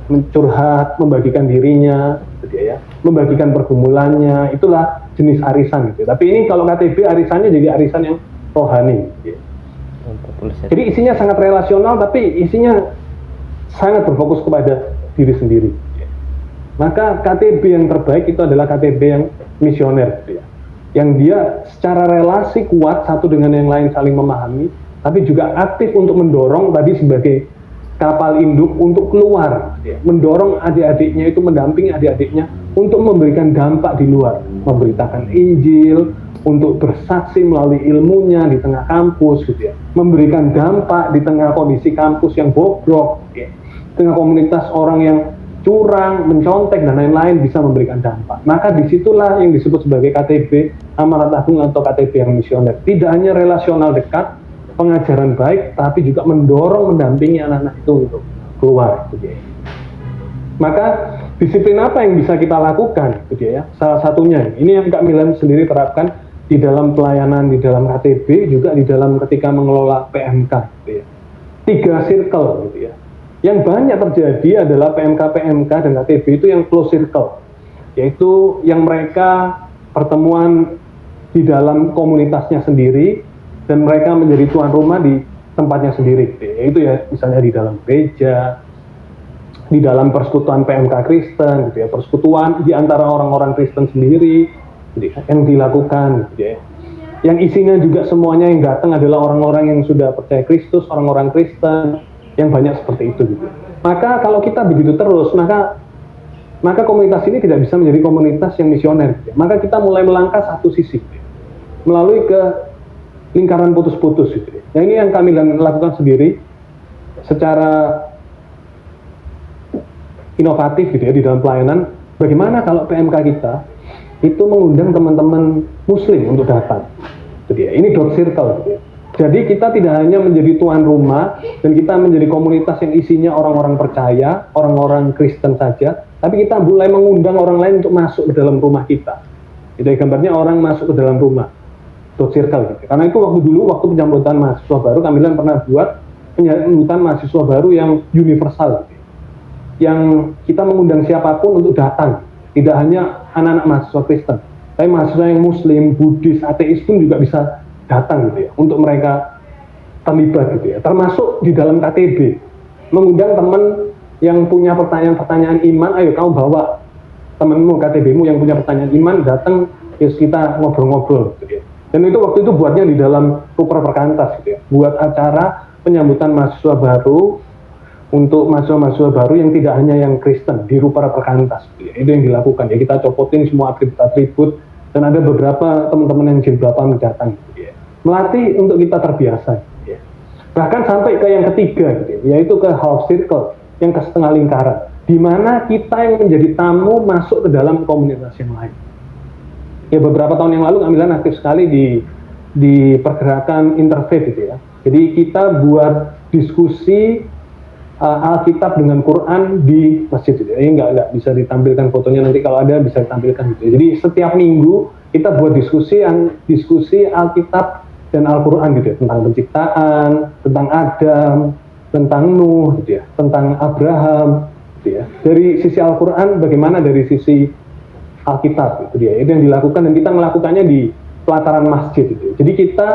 mencurhat, membagikan dirinya, gitu ya, membagikan pergumulannya, itulah jenis arisan gitu. Tapi ini kalau KTB arisannya jadi arisan yang rohani. Gitu. Jadi isinya sangat relasional, tapi isinya sangat berfokus kepada diri sendiri. Maka KTB yang terbaik itu adalah KTB yang misioner, gitu ya. Yang dia secara relasi kuat satu dengan yang lain saling memahami, tapi juga aktif untuk mendorong tadi sebagai kapal induk untuk keluar, ya. Mendorong adik-adiknya itu, mendampingi adik-adiknya untuk memberikan dampak di luar, memberitakan Injil, untuk bersaksi melalui ilmunya di tengah kampus, gitu ya. Memberikan dampak di tengah kondisi kampus yang bobrok, ya. Tengah komunitas orang yang curang, mencontek, dan lain-lain bisa memberikan dampak. Maka disitulah yang disebut sebagai KTB Amanat Agung atau KTB yang misioner. Tidak hanya relasional dekat, pengajaran baik, tapi juga mendorong, mendampingi anak-anak itu untuk keluar. Gitu ya. Maka disiplin apa yang bisa kita lakukan? Gitu ya. Salah satunya, ini yang Kak Milan sendiri terapkan di dalam pelayanan, di dalam KTB, juga di dalam ketika mengelola PMK. Gitu ya. 3 circle, gitu ya. Yang banyak terjadi adalah PMK dan KTB itu yang close circle, yaitu yang mereka pertemuan di dalam komunitasnya sendiri dan mereka menjadi tuan rumah di tempatnya sendiri, yaitu ya misalnya di dalam gereja, di dalam persekutuan PMK Kristen, gitu ya, persekutuan di antara orang-orang Kristen sendiri, gitu ya, yang dilakukan, gitu ya. Yang isinya juga semuanya yang datang adalah orang-orang yang sudah percaya Kristus, orang-orang Kristen, yang banyak seperti itu gitu. Maka kalau kita begitu terus, maka komunitas ini tidak bisa menjadi komunitas yang misioner gitu. Maka kita mulai melangkah satu sisi gitu, melalui ke lingkaran putus-putus gitu. Nah ini yang kami lakukan sendiri secara inovatif gitu ya di dalam pelayanan. Bagaimana kalau PMK kita itu mengundang teman-teman muslim untuk datang gitu ya. Ini dot circle gitu ya. Jadi kita tidak hanya menjadi tuan rumah dan kita menjadi komunitas yang isinya orang-orang percaya, orang-orang Kristen saja, tapi kita mulai mengundang orang lain untuk masuk ke dalam rumah kita. Jadi gambarnya orang masuk ke dalam rumah, dot circle gitu. Karena itu waktu penyambutan mahasiswa baru, Kamilan pernah buat penyambutan mahasiswa baru yang universal gitu. Yang kita mengundang siapapun untuk datang, tidak hanya anak-anak mahasiswa Kristen, tapi mahasiswa yang Muslim, Buddhis, ateis pun juga bisa datang gitu ya, untuk mereka terlibat gitu ya, termasuk di dalam KTB, mengundang teman yang punya pertanyaan-pertanyaan iman, ayo kamu bawa temanmu KTB-mu yang punya pertanyaan iman, datang, yuk kita ngobrol-ngobrol gitu ya. Dan itu waktu itu buatnya di dalam Ruper Perkantas gitu ya, buat acara penyambutan mahasiswa baru untuk mahasiswa-mahasiswa baru yang tidak hanya yang Kristen di Ruper Perkantas gitu ya. Itu yang dilakukan ya, kita copotin semua atribut-atribut dan ada beberapa teman-teman yang jilbaban datang gitu ya. Melatih untuk kita terbiasa gitu ya. Bahkan sampai ke yang ketiga gitu ya, yaitu ke half circle, yang ke setengah lingkaran, di mana kita yang menjadi tamu masuk ke dalam komunitas yang lain. Ya beberapa tahun yang lalu Kamilan aktif sekali di pergerakan interfaith gitu ya. Jadi kita buat diskusi Alkitab dengan Quran di masjid gitu. Ini nggak bisa ditampilkan fotonya, nanti kalau ada bisa ditampilkan gitu. Jadi setiap minggu kita buat diskusi Alkitab dan Al-Quran gitu ya, tentang penciptaan, tentang Adam, tentang Nuh gitu ya, tentang Abraham gitu ya. Dari sisi Al-Quran bagaimana dari sisi Alkitab itu dia. Itu yang dilakukan dan kita melakukannya di pelataran masjid gitu. Jadi kita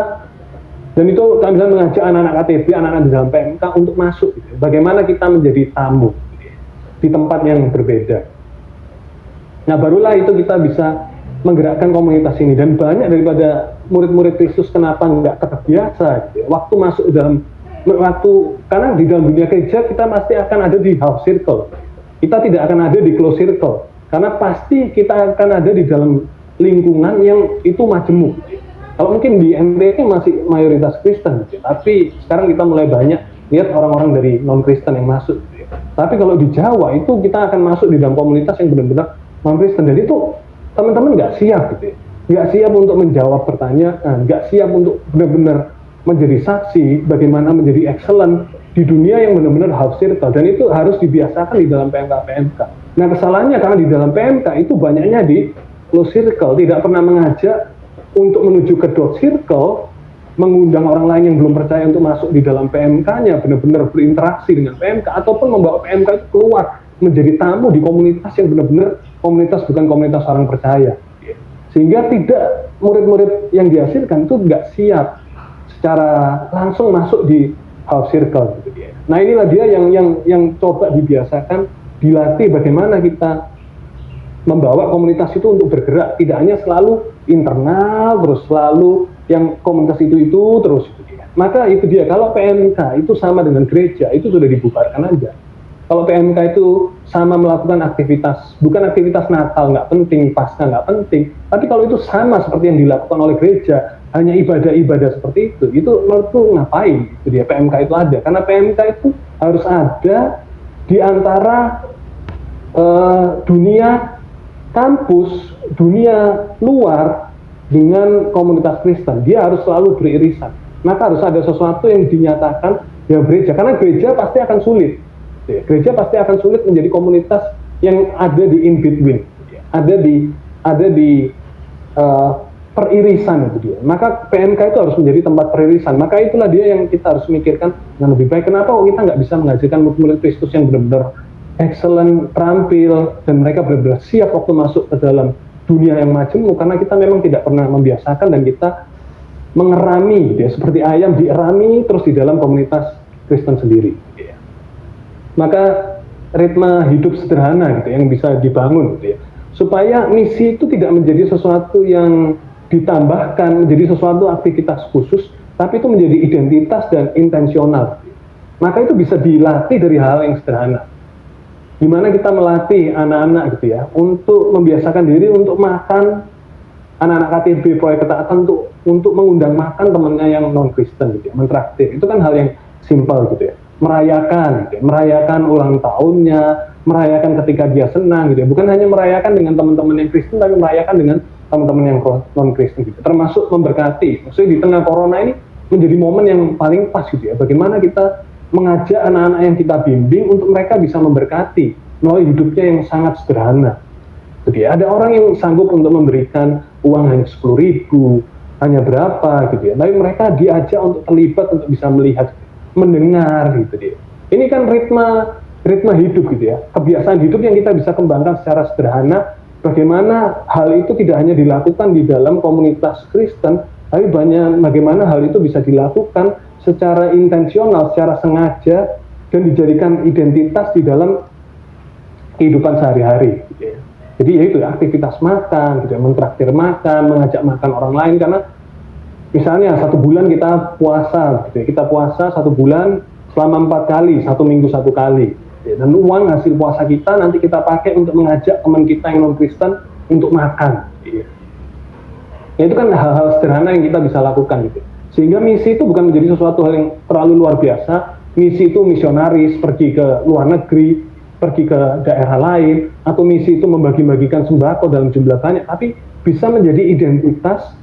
dan itu kami bisa mengajak anak-anak KTB, anak-anak di dalam PMK untuk masuk gitu. Bagaimana kita menjadi tamu gitu ya, di tempat yang berbeda. Nah barulah itu kita bisa menggerakkan komunitas ini. Dan banyak daripada murid-murid Kristus kenapa nggak terbiasa gitu ya, waktu masuk dalam karena di dalam dunia gereja kita pasti akan ada di half circle, kita tidak akan ada di close circle, karena pasti kita akan ada di dalam lingkungan yang itu majemuk. Kalau mungkin di NTT masih mayoritas Kristen, gitu. Tapi sekarang kita mulai banyak lihat orang-orang dari non-Kristen yang masuk. Gitu. Tapi kalau di Jawa itu kita akan masuk di dalam komunitas yang benar-benar non-Kristen, dan itu teman-teman nggak siap, gitu. Nggak siap untuk menjawab pertanyaan, nggak siap untuk benar-benar menjadi saksi, bagaimana menjadi excellent di dunia yang benar-benar half circle, dan itu harus dibiasakan di dalam PMK. Nah kesalahannya karena di dalam PMK itu banyaknya di close circle, tidak pernah mengajak untuk menuju ke dot circle, mengundang orang lain yang belum percaya untuk masuk di dalam PMK-nya, benar-benar berinteraksi dengan PMK, ataupun membawa PMK itu keluar menjadi tamu di komunitas yang benar-benar komunitas bukan komunitas orang percaya. Sehingga tidak murid-murid yang dihasilkan itu nggak siap secara langsung masuk di half circle. Nah inilah dia yang coba dibiasakan, dilatih bagaimana kita membawa komunitas itu untuk bergerak, tidak hanya selalu internal terus selalu yang komunitas itu terus gitu ya. Maka itu dia, kalau PMK itu sama dengan gereja itu sudah dibubarkan aja. Kalau PMK itu sama melakukan aktivitas, bukan aktivitas Natal nggak penting, Paskah nggak penting, tapi kalau itu sama seperti yang dilakukan oleh gereja, hanya ibadah-ibadah seperti itu menurutku ngapain itu dia PMK itu ada, karena PMK itu harus ada di antara dunia kampus, dunia luar dengan komunitas Kristen. Dia harus selalu beririsan. Maka harus ada sesuatu yang dinyatakan yang gereja, karena gereja pasti akan sulit. Gereja pasti akan sulit menjadi komunitas yang ada di in between, ada di peririsan itu dia. Maka PMK itu harus menjadi tempat peririsan. Maka itulah dia yang kita harus mikirkan yang lebih baik. Kenapa kita nggak bisa mengajarkan murid Kristus yang benar-benar excellent, terampil, dan mereka benar-benar siap waktu masuk ke dalam dunia yang majemuk, karena kita memang tidak pernah membiasakan dan kita mengerami, ya, seperti ayam dierami terus di dalam komunitas Kristen sendiri. Ya. Maka ritme hidup sederhana gitu yang bisa dibangun, gitu ya, supaya misi itu tidak menjadi sesuatu yang ditambahkan, menjadi sesuatu aktivitas khusus, tapi itu menjadi identitas dan intensional. Maka itu bisa dilatih dari hal yang sederhana. Gimana kita melatih anak-anak gitu ya untuk membiasakan diri untuk makan, anak-anak KTB proyek ketaatan untuk mengundang makan temannya yang non Kristen gitu ya, mentraktir. Itu kan hal yang simpel gitu ya, merayakan gitu ya, merayakan ulang tahunnya, merayakan ketika dia senang gitu ya, bukan hanya merayakan dengan teman-teman yang Kristen, tapi merayakan dengan teman-teman yang non Kristen gitu, termasuk memberkati. Maksudnya di tengah corona ini menjadi momen yang paling pas gitu ya, bagaimana kita mengajak anak-anak yang kita bimbing untuk mereka bisa memberkati melalui hidupnya yang sangat sederhana. Jadi ada orang yang sanggup untuk memberikan uang hanya 10.000, hanya berapa gitu ya. Tapi mereka diajak untuk terlibat untuk bisa melihat, mendengar gitu dia. Ini kan ritme hidup gitu ya, kebiasaan hidup yang kita bisa kembangkan secara sederhana. Bagaimana hal itu tidak hanya dilakukan di dalam komunitas Kristen, tapi bagaimana hal itu bisa dilakukan secara intensional, secara sengaja, dan dijadikan identitas di dalam kehidupan sehari-hari. Gitu ya. Jadi ya itu aktivitas makan, gitu ya, mentraktir makan, mengajak makan orang lain, karena misalnya 1 bulan kita puasa, gitu ya, kita puasa 1 bulan selama 4 kali, 1 minggu 1 kali, gitu ya, dan uang hasil puasa kita nanti kita pakai untuk mengajak teman kita yang non Kristen untuk makan. Gitu ya. Ya itu kan hal-hal sederhana yang kita bisa lakukan gitu. Sehingga misi itu bukan menjadi sesuatu hal yang terlalu luar biasa. Misi itu misionaris, pergi ke luar negeri, pergi ke daerah lain, atau misi itu membagi-bagikan sembako dalam jumlah banyak, tapi bisa menjadi identitas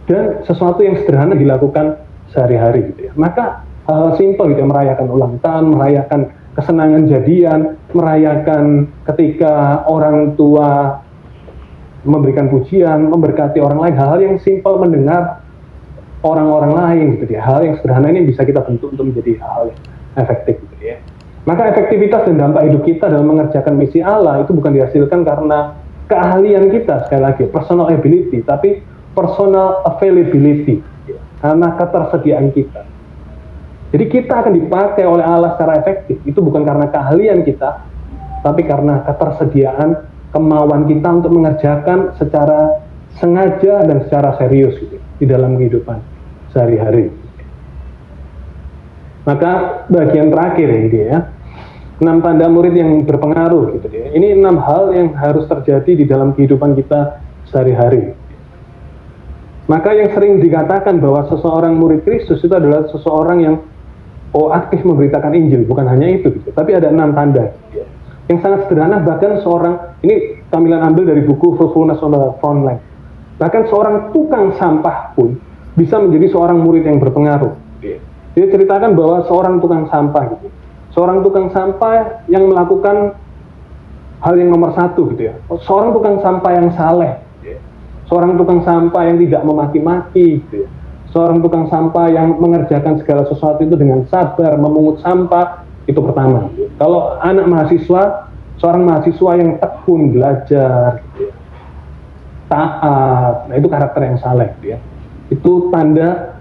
dan sesuatu yang sederhana dilakukan sehari-hari gitu ya. Maka hal simpel gitu ya, merayakan ulang tahun, merayakan kesenangan jadian, merayakan ketika orang tua memberikan pujian, memberkati orang lain, hal-hal yang simpel, mendengar orang-orang lain gitu ya. Hal yang sederhana ini bisa kita bentuk untuk menjadi hal yang efektif gitu ya. Maka efektivitas dan dampak hidup kita dalam mengerjakan misi Allah itu bukan dihasilkan karena keahlian kita, sekali lagi, personal ability, tapi personal availability, karena ketersediaan kita. Jadi kita akan dipakai oleh Allah secara efektif, itu bukan karena keahlian kita, tapi karena ketersediaan, kemauan kita untuk mengerjakan secara sengaja dan secara serius gitu, di dalam kehidupan sehari-hari. Maka bagian terakhir ini ya, 6 tanda murid yang berpengaruh gitu ya. Ini 6 hal yang harus terjadi di dalam kehidupan kita sehari-hari. Maka yang sering dikatakan bahwa seseorang murid Kristus itu adalah seseorang yang aktif memberitakan Injil, bukan hanya itu gitu. Tapi ada 6 tanda gitu ya, yang sangat sederhana. Bahkan seorang, ini tampilan ambil dari buku Fruitfulness on the Front Line, bahkan seorang tukang sampah pun bisa menjadi seorang murid yang berpengaruh gitu ya. Dia ceritakan bahwa seorang tukang sampah gitu, seorang tukang sampah yang melakukan hal yang nomor 1 gitu ya, seorang tukang sampah yang saleh gitu ya. Seorang tukang sampah yang tidak memaki-maki gitu ya. Seorang tukang sampah yang mengerjakan segala sesuatu itu dengan sabar, memungut sampah, itu pertama. Kalau anak mahasiswa, seorang mahasiswa yang tekun belajar gitu ya, taat, nah itu karakter yang saleh gitu ya. Itu tanda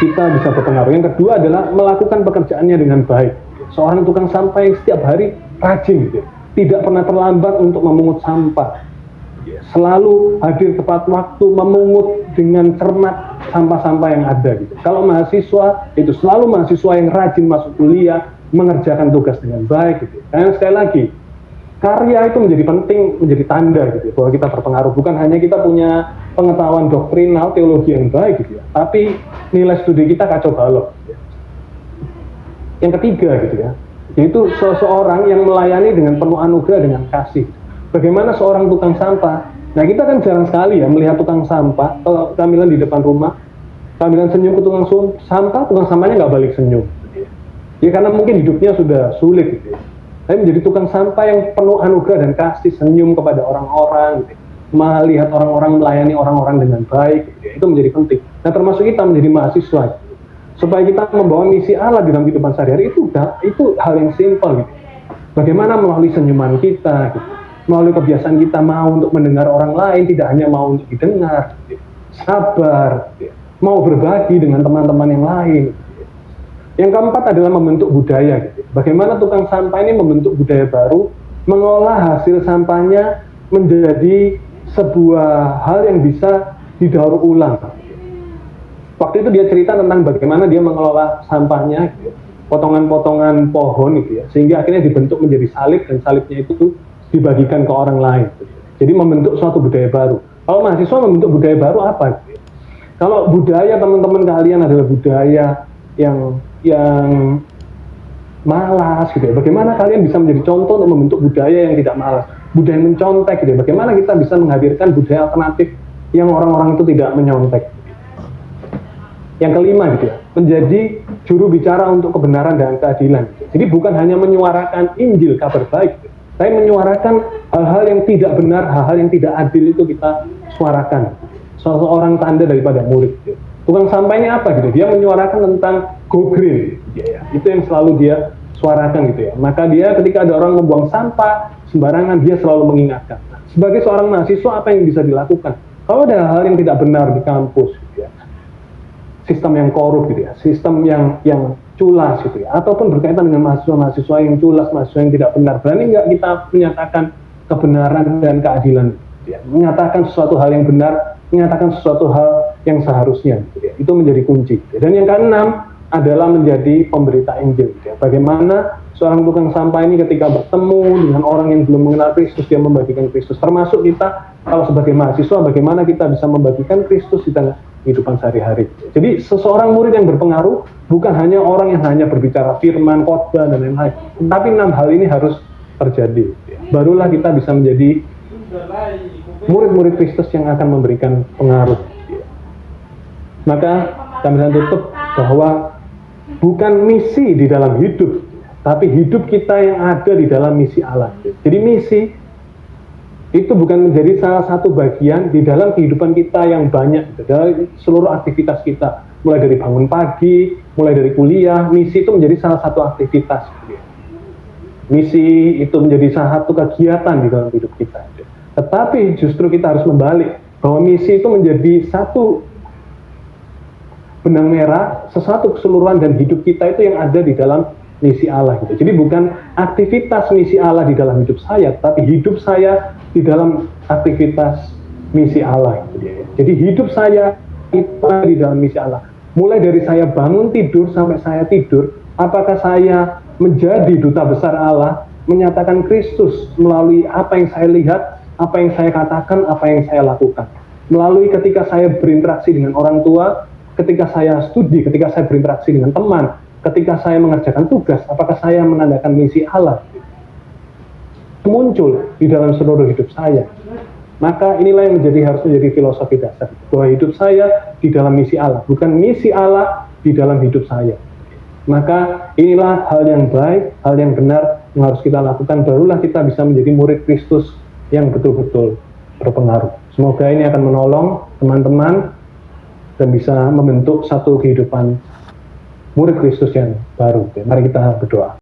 kita bisa berpengaruh. Yang kedua adalah melakukan pekerjaannya dengan baik. Seorang tukang sampah yang setiap hari rajin gitu ya, tidak pernah terlambat untuk memungut sampah, selalu hadir tepat waktu, memungut dengan cermat sampah-sampah yang ada gitu. Kalau mahasiswa, itu selalu mahasiswa yang rajin masuk kuliah, mengerjakan tugas dengan baik gitu. Dan sekali lagi, karya itu menjadi penting, menjadi tanda gitu bahwa kita berpengaruh. Bukan hanya kita punya pengetahuan doktrinal, teologi yang baik gitu ya, tapi nilai studi kita kacau balau gitu ya. Yang ketiga gitu ya, yaitu seseorang yang melayani dengan penuh anugerah, dengan kasih. Bagaimana seorang tukang sampah? Nah, kita kan jarang sekali ya melihat tukang sampah. Kalau kamilan di depan rumah, kamilan senyum ke tukang sampah, tukang sampahnya nggak balik senyum. Ya karena mungkin hidupnya sudah sulit gitu ya. Tapi menjadi tukang sampah yang penuh anugerah dan kasih, senyum kepada orang-orang gitu ya. Melihat orang-orang, melayani orang-orang dengan baik gitu ya. Itu menjadi penting. Nah, termasuk kita menjadi mahasiswa gitu. Supaya kita membawa misi Allah di dalam kehidupan sehari-hari, itu hal yang simpel gitu. Bagaimana melalui senyuman kita gitu, melalui kebiasaan kita mau untuk mendengar orang lain, tidak hanya mau untuk didengar, gitu. Sabar, gitu. Mau berbagi dengan teman-teman yang lain. Gitu. Yang keempat adalah membentuk budaya. Gitu. Bagaimana tukang sampah ini membentuk budaya baru, mengolah hasil sampahnya menjadi sebuah hal yang bisa didaur ulang. Waktu itu dia cerita tentang bagaimana dia mengelola sampahnya, gitu. Potongan-potongan pohon gitu ya, sehingga akhirnya dibentuk menjadi salib, dan salibnya itu dibagikan ke orang lain. Jadi membentuk suatu budaya baru. Kalau mahasiswa membentuk budaya baru apa? Kalau budaya teman-teman kalian adalah budaya yang malas gitu ya, bagaimana kalian bisa menjadi contoh untuk membentuk budaya yang tidak malas, budaya yang mencontek gitu ya. Bagaimana kita bisa menghadirkan budaya alternatif yang orang-orang itu tidak menyontek. Yang kelima gitu ya, menjadi juru bicara untuk kebenaran dan keadilan. Jadi bukan hanya menyuarakan Injil, kabar baik gitu, tapi menyuarakan hal-hal yang tidak benar, hal-hal yang tidak adil itu kita suarakan. Seorang tanda daripada murid gitu. Tukang sampah ini apa gitu? Dia menyuarakan tentang go green gitu ya. Itu yang selalu dia suarakan gitu ya. Maka dia ketika ada orang membuang sampah sembarangan, dia selalu mengingatkan. Nah, sebagai seorang mahasiswa apa yang bisa dilakukan? Kalau ada hal yang tidak benar di kampus gitu ya, sistem yang korup gitu ya, sistem yang culas gitu ya, ataupun berkaitan dengan mahasiswa-mahasiswa yang culas, mahasiswa yang tidak benar, berani nggak kita menyatakan kebenaran dan keadilan gitu ya, menyatakan sesuatu hal yang benar, menyatakan sesuatu hal yang seharusnya gitu ya. Itu menjadi kunci gitu ya. Dan yang keenam adalah menjadi pemberita Injil gitu ya. Bagaimana seorang tukang sampah ini ketika bertemu dengan orang yang belum mengenal Kristus, dia membagikan Kristus. Termasuk kita kalau sebagai mahasiswa, bagaimana kita bisa membagikan Kristus di tengah kehidupan sehari-hari. Jadi seseorang murid yang berpengaruh bukan hanya orang yang hanya berbicara firman, khotbah dan lain-lain, tapi 6 hal ini harus terjadi. Barulah kita bisa menjadi murid-murid Kristus yang akan memberikan pengaruh. Maka kami tutup bahwa bukan misi di dalam hidup, tapi hidup kita yang ada di dalam misi Allah. Jadi misi itu bukan menjadi salah satu bagian di dalam kehidupan kita yang banyak, dari seluruh aktivitas kita, mulai dari bangun pagi, mulai dari kuliah. Misi itu menjadi salah satu aktivitas. Misi itu menjadi salah satu kegiatan di dalam hidup kita. Tetapi justru kita harus membalik, bahwa misi itu menjadi satu benang merah, sesuatu keseluruhan, dan hidup kita itu yang ada di dalam misi Allah gitu. Jadi bukan aktivitas misi Allah di dalam hidup saya, tapi hidup saya di dalam aktivitas misi Allah gitu ya. Jadi hidup saya itu di dalam misi Allah. Mulai dari saya bangun tidur sampai saya tidur, apakah saya menjadi duta besar Allah, menyatakan Kristus melalui apa yang saya lihat, apa yang saya katakan, apa yang saya lakukan. Melalui ketika saya berinteraksi dengan orang tua, ketika saya studi, ketika saya berinteraksi dengan teman, ketika saya mengerjakan tugas, apakah saya menandakan misi Allah? Muncul di dalam seluruh hidup saya. Maka inilah yang harus menjadi filosofi dasar, bahwa hidup saya di dalam misi Allah, bukan misi Allah di dalam hidup saya. Maka inilah hal yang baik, hal yang benar yang harus kita lakukan, barulah kita bisa menjadi murid Kristus yang betul-betul berpengaruh. Semoga ini akan menolong teman-teman dan bisa membentuk satu kehidupan murid Kristus yang baru. Mari kita berdoa.